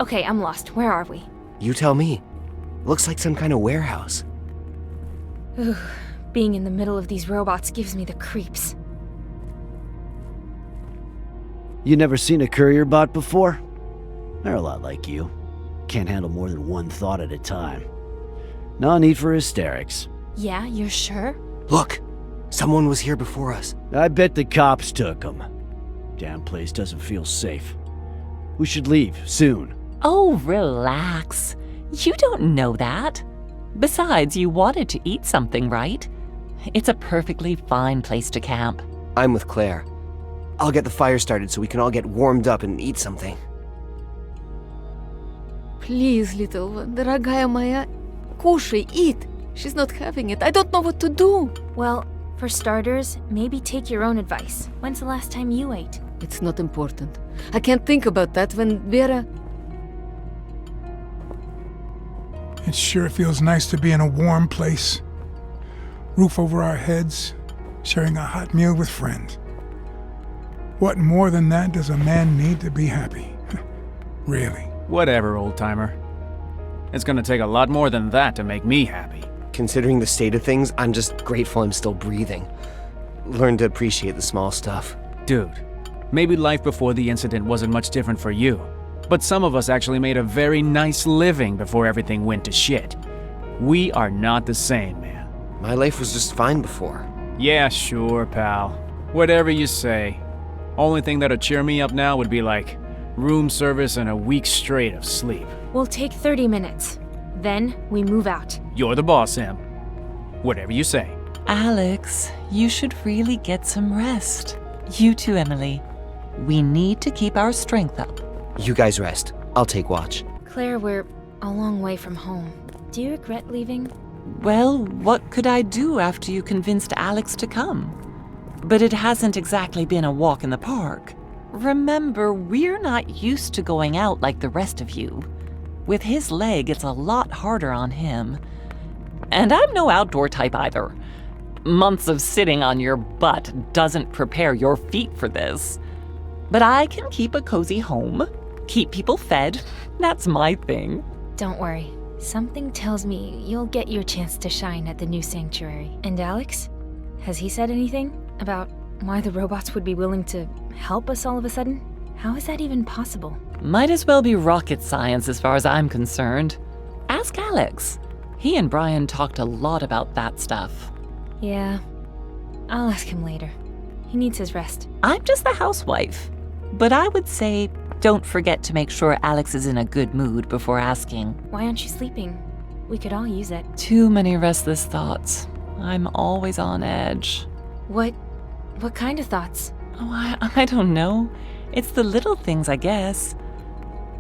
Okay, I'm lost. Where are we? You tell me. Looks like some kind of warehouse. Ugh, being in the middle of these robots gives me the creeps. You never seen a courier bot before? They're a lot like you. Can't handle more than one thought at a time. No need for hysterics. Yeah, you're sure? Look! Someone was here before us. I bet the cops took them. Damn place doesn't feel safe. We should leave, soon. Oh, relax. You don't know that. Besides, you wanted to eat something, right? It's a perfectly fine place to camp. I'm with Claire. I'll get the fire started so we can all get warmed up and eat something. Please, little one, дорогая моя, кушай, eat. She's not having it. I don't know what to do. Well, for starters, maybe take your own advice. When's the last time you ate? It's not important. I can't think about that when Vera... It sure feels nice to be in a warm place. Roof over our heads, sharing a hot meal with friends. What more than that does a man need to be happy? Really? Whatever, old-timer. It's gonna take a lot more than that to make me happy. Considering the state of things, I'm just grateful I'm still breathing. Learn to appreciate the small stuff. Dude, maybe life before the incident wasn't much different for you, but some of us actually made a very nice living before everything went to shit. We are not the same, man. My life was just fine before. Yeah, sure, pal. Whatever you say. Only thing that'll cheer me up now would be like room service and a week straight of sleep. We'll take 30 minutes. Then we move out. You're the boss, Em. Whatever you say. Alex, you should really get some rest. You too, Emily. We need to keep our strength up. You guys rest. I'll take watch. Claire, we're a long way from home. Do you regret leaving? Well, what could I do after you convinced Alex to come? But it hasn't exactly been a walk in the park. Remember, we're not used to going out like the rest of you. With his leg, it's a lot harder on him. And I'm no outdoor type either. Months of sitting on your butt doesn't prepare your feet for this. But I can keep a cozy home, keep people fed. That's my thing. Don't worry. Something tells me you'll get your chance to shine at the new sanctuary. And Alex? Has he said anything about why the robots would be willing to help us all of a sudden? How is that even possible? Might as well be rocket science as far as I'm concerned. Ask Alex. He and Brian talked a lot about that stuff. Yeah, I'll ask him later. He needs his rest. I'm just the housewife. But I would say don't forget to make sure Alex is in a good mood before asking. Why aren't you sleeping? We could all use it. Too many restless thoughts. I'm always on edge. What kind of thoughts? Oh, I don't know. It's the little things, I guess.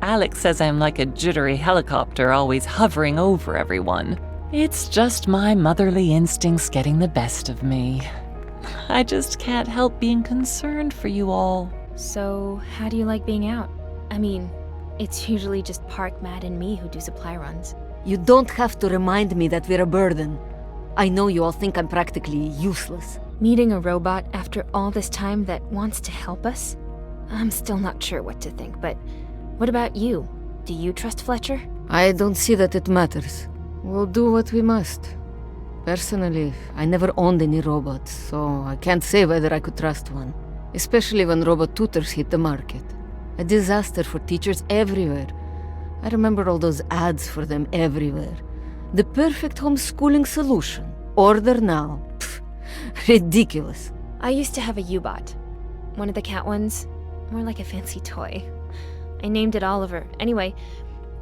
Alex says I'm like a jittery helicopter always hovering over everyone. It's just my motherly instincts getting the best of me. I just can't help being concerned for you all. So, how do you like being out? I mean, it's usually just Park, Matt, and me who do supply runs. You don't have to remind me that we're a burden. I know you all think I'm practically useless. Meeting a robot after all this time that wants to help us? I'm still not sure what to think, but what about you? Do you trust Fletcher? I don't see that it matters. We'll do what we must. Personally, I never owned any robots, so I can't say whether I could trust one. Especially when robot tutors hit the market. A disaster for teachers everywhere. I remember all those ads for them everywhere. The perfect homeschooling solution. Order now. Pfft, ridiculous. I used to have a U-bot. One of the cat ones. More like a fancy toy. I named it Oliver. Anyway,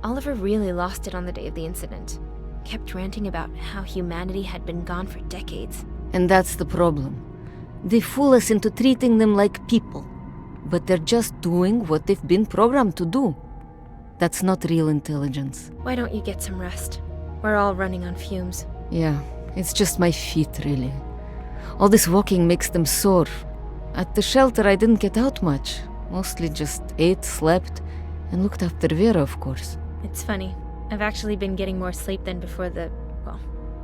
Oliver really lost it on the day of the incident. Kept ranting about how humanity had been gone for decades. And that's the problem. They fool us into treating them like people. But they're just doing what they've been programmed to do. That's not real intelligence. Why don't you get some rest? We're all running on fumes. Yeah, it's just my feet, really. All this walking makes them sore. At the shelter, I didn't get out much. Mostly just ate, slept, and looked after Vera, of course. It's funny. I've actually been getting more sleep than before well,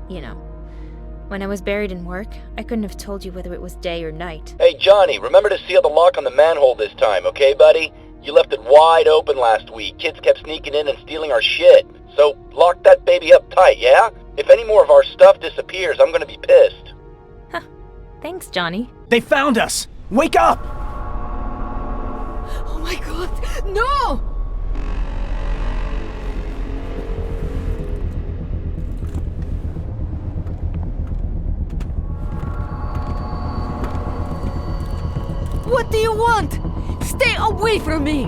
you know. When I was buried in work, I couldn't have told you whether it was day or night. Hey, Johnny, remember to seal the lock on the manhole this time, okay, buddy? You left it wide open last week. Kids kept sneaking in and stealing our shit. So, lock that baby up tight, yeah? If any more of our stuff disappears, I'm gonna be pissed. Huh. Thanks, Johnny. They found us! Wake up! Oh my god, no! What do you want? Stay away from me!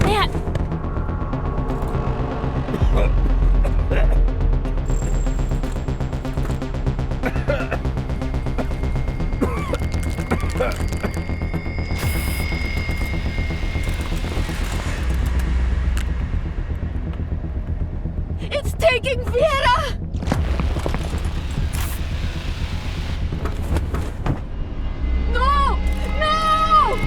Matt! It's taking Vera! No! No!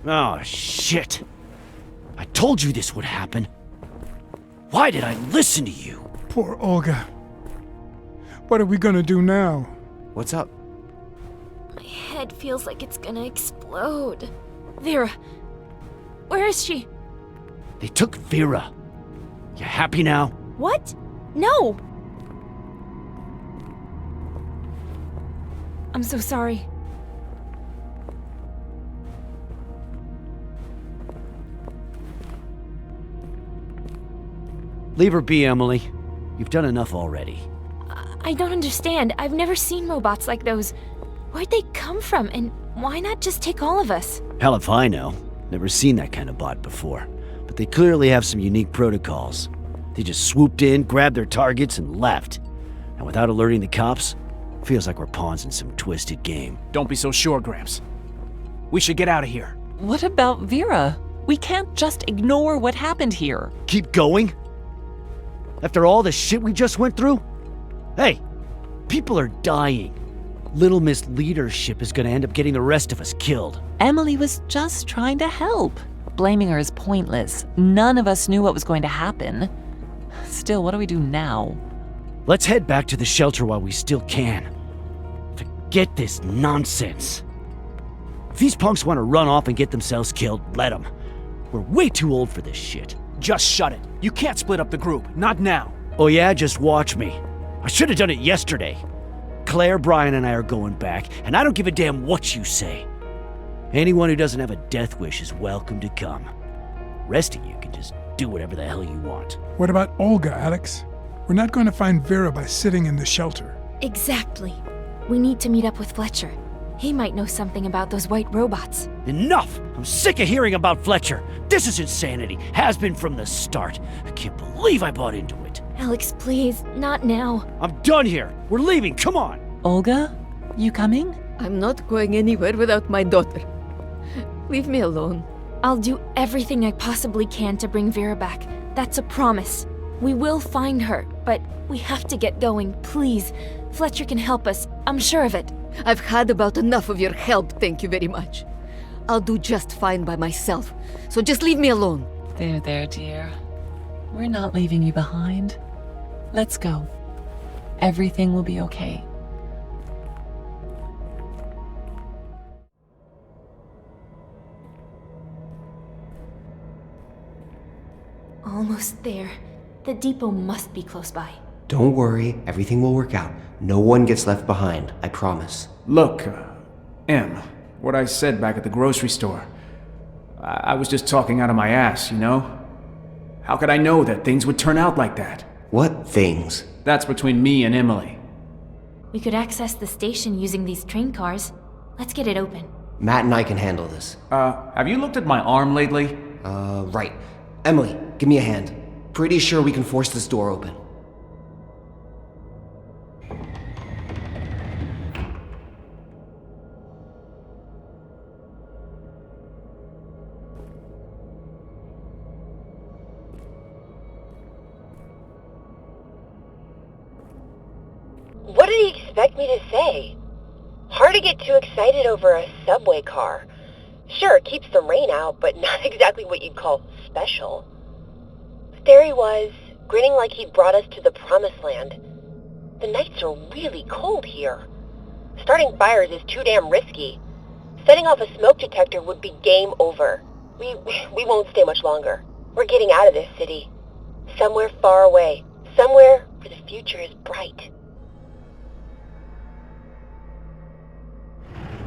Oh, shit. I told you this would happen. Why did I listen to you? Poor Olga. What are we gonna do now? What's up? My head feels like it's gonna explode. Vera, where is she? They took Vera. You happy now? What? No! I'm so sorry. Leave her be, Emily. You've done enough already. I don't understand. I've never seen robots like those. Where'd they come from, and why not just take all of us? Hell if I know. Never seen that kind of bot before. But they clearly have some unique protocols. They just swooped in, grabbed their targets, and left. And without alerting the cops, feels like we're pawns in some twisted game. Don't be so sure, Gramps. We should get out of here. What about Vera? We can't just ignore what happened here. Keep going? After all the shit we just went through? Hey, people are dying. Little Miss Leadership is gonna end up getting the rest of us killed. Emily was just trying to help. Blaming her is pointless. None of us knew what was going to happen. Still, what do we do now? Let's head back to the shelter while we still can. Forget this nonsense. If these punks want to run off and get themselves killed, let them. We're way too old for this shit. Just shut it. You can't split up the group. Not now. Oh yeah? Just watch me. I should have done it yesterday. Claire, Brian, and I are going back, and I don't give a damn what you say. Anyone who doesn't have a death wish is welcome to come. Rest of you can just do whatever the hell you want. What about Olga, Alex? We're not going to find Vera by sitting in the shelter. Exactly. We need to meet up with Fletcher. He might know something about those white robots. Enough! I'm sick of hearing about Fletcher. This is insanity. Has been from the start. I can't believe I bought into it. Alex, please, not now. I'm done here. We're leaving, come on! Olga, you coming? I'm not going anywhere without my daughter. Leave me alone. I'll do everything I possibly can to bring Vera back. That's a promise. We will find her, but we have to get going, please. Fletcher can help us, I'm sure of it. I've had about enough of your help, thank you very much. I'll do just fine by myself, so just leave me alone. There, dear. We're not leaving you behind. Let's go. Everything will be okay. Almost there. The depot must be close by. Don't worry, everything will work out. No one gets left behind, I promise. Look, Em, what I said back at the grocery store. I was just talking out of my ass, you know? How could I know that things would turn out like that? What things? That's between me and Emily. We could access the station using these train cars. Let's get it open. Matt and I can handle this. Have you looked at my arm lately? Right. Emily, give me a hand. Pretty sure we can force this door open. What did he expect me to say? Hard to get too excited over a subway car. Sure, it keeps the rain out, but not exactly what you'd call special. But there he was, grinning like he'd brought us to the promised land. The nights are really cold here. Starting fires is too damn risky. Setting off a smoke detector would be game over. We won't stay much longer. We're getting out of this city. Somewhere far away. Somewhere where the future is bright.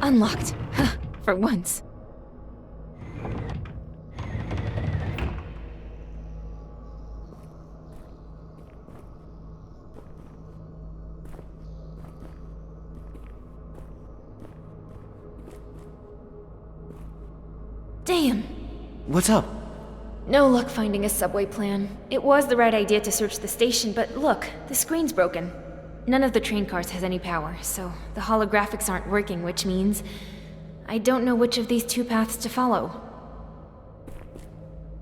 Unlocked. For once. Damn. What's up? No luck finding a subway plan. It was the right idea to search the station, but look, the screen's broken. None of the train cars has any power, so the holographics aren't working, which means I don't know which of these two paths to follow.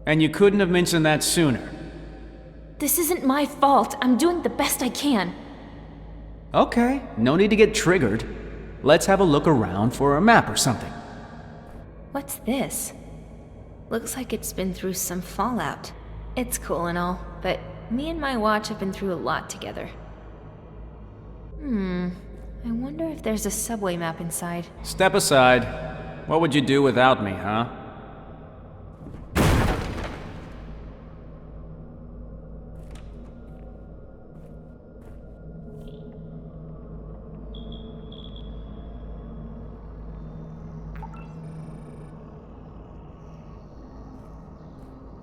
And you couldn't have mentioned that sooner. This isn't my fault. I'm doing the best I can. Okay, no need to get triggered. Let's have a look around for a map or something. What's this? Looks like it's been through some fallout. It's cool and all, but me and my watch have been through a lot together. I wonder if there's a subway map inside. Step aside. What would you do without me, huh?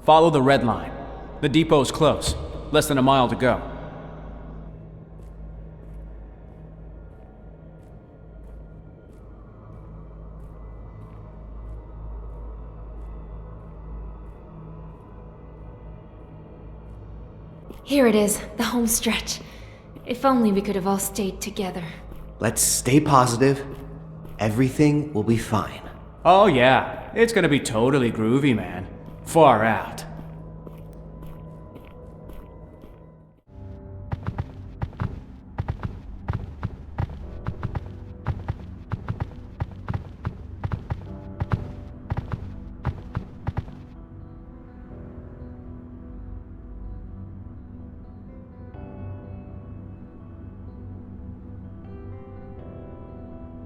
Follow the red line. The depot's close. Less than a mile to go. Here it is, the home stretch. If only we could have all stayed together. Let's stay positive. Everything will be fine. Oh yeah, it's gonna be totally groovy, man. Far out.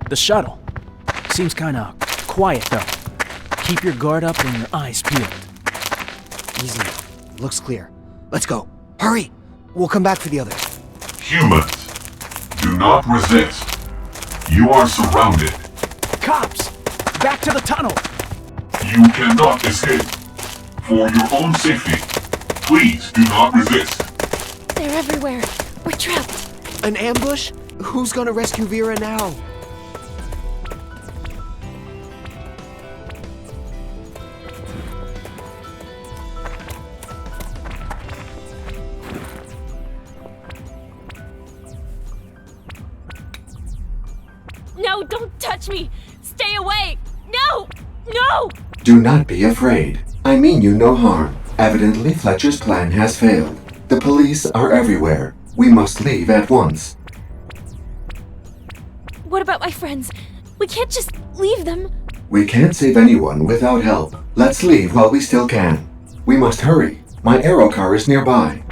The shuttle. Seems kinda quiet though. Keep your guard up and your eyes peeled. Easy. Looks clear. Let's go. Hurry! We'll come back for the others. Humans, do not resist. You are surrounded. Cops! Back to the tunnel! You cannot escape. For your own safety, please do not resist. They're everywhere. We're trapped. An ambush? Who's gonna rescue Vera now? No, don't touch me! Stay away! No! No! Do not be afraid. I mean you no harm. Evidently, Fletcher's plan has failed. The police are everywhere. We must leave at once. What about my friends? We can't just leave them. We can't save anyone without help. Let's leave while we still can. We must hurry. My aero car is nearby.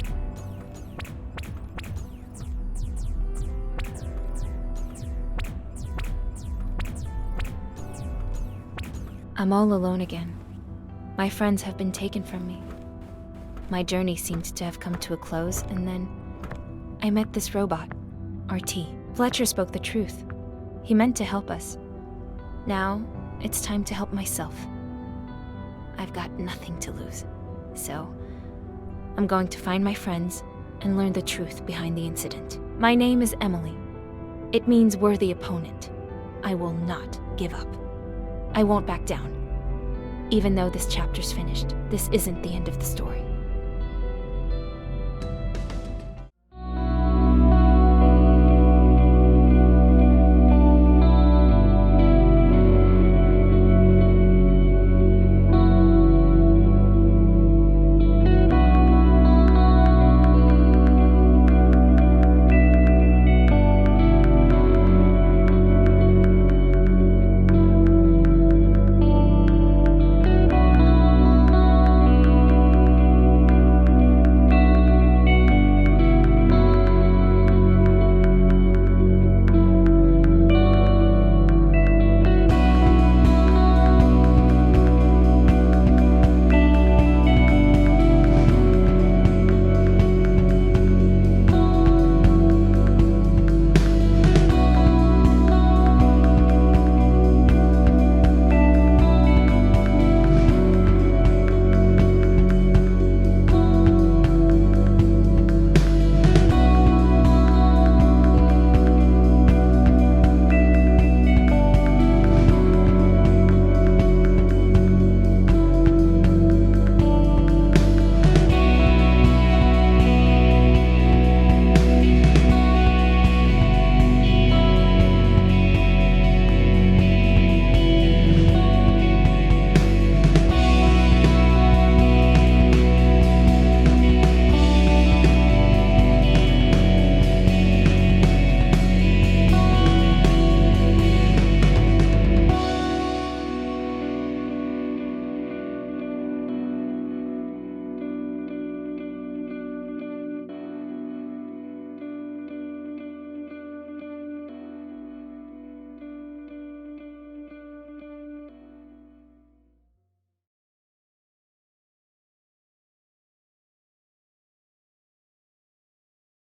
I'm all alone again. My friends have been taken from me. My journey seemed to have come to a close, and then I met this robot, RT. Fletcher spoke the truth. He meant to help us. Now, it's time to help myself. I've got nothing to lose, so I'm going to find my friends and learn the truth behind the incident. My name is Emily. It means worthy opponent. I will not give up. I won't back down. Even though this chapter's finished, this isn't the end of the story.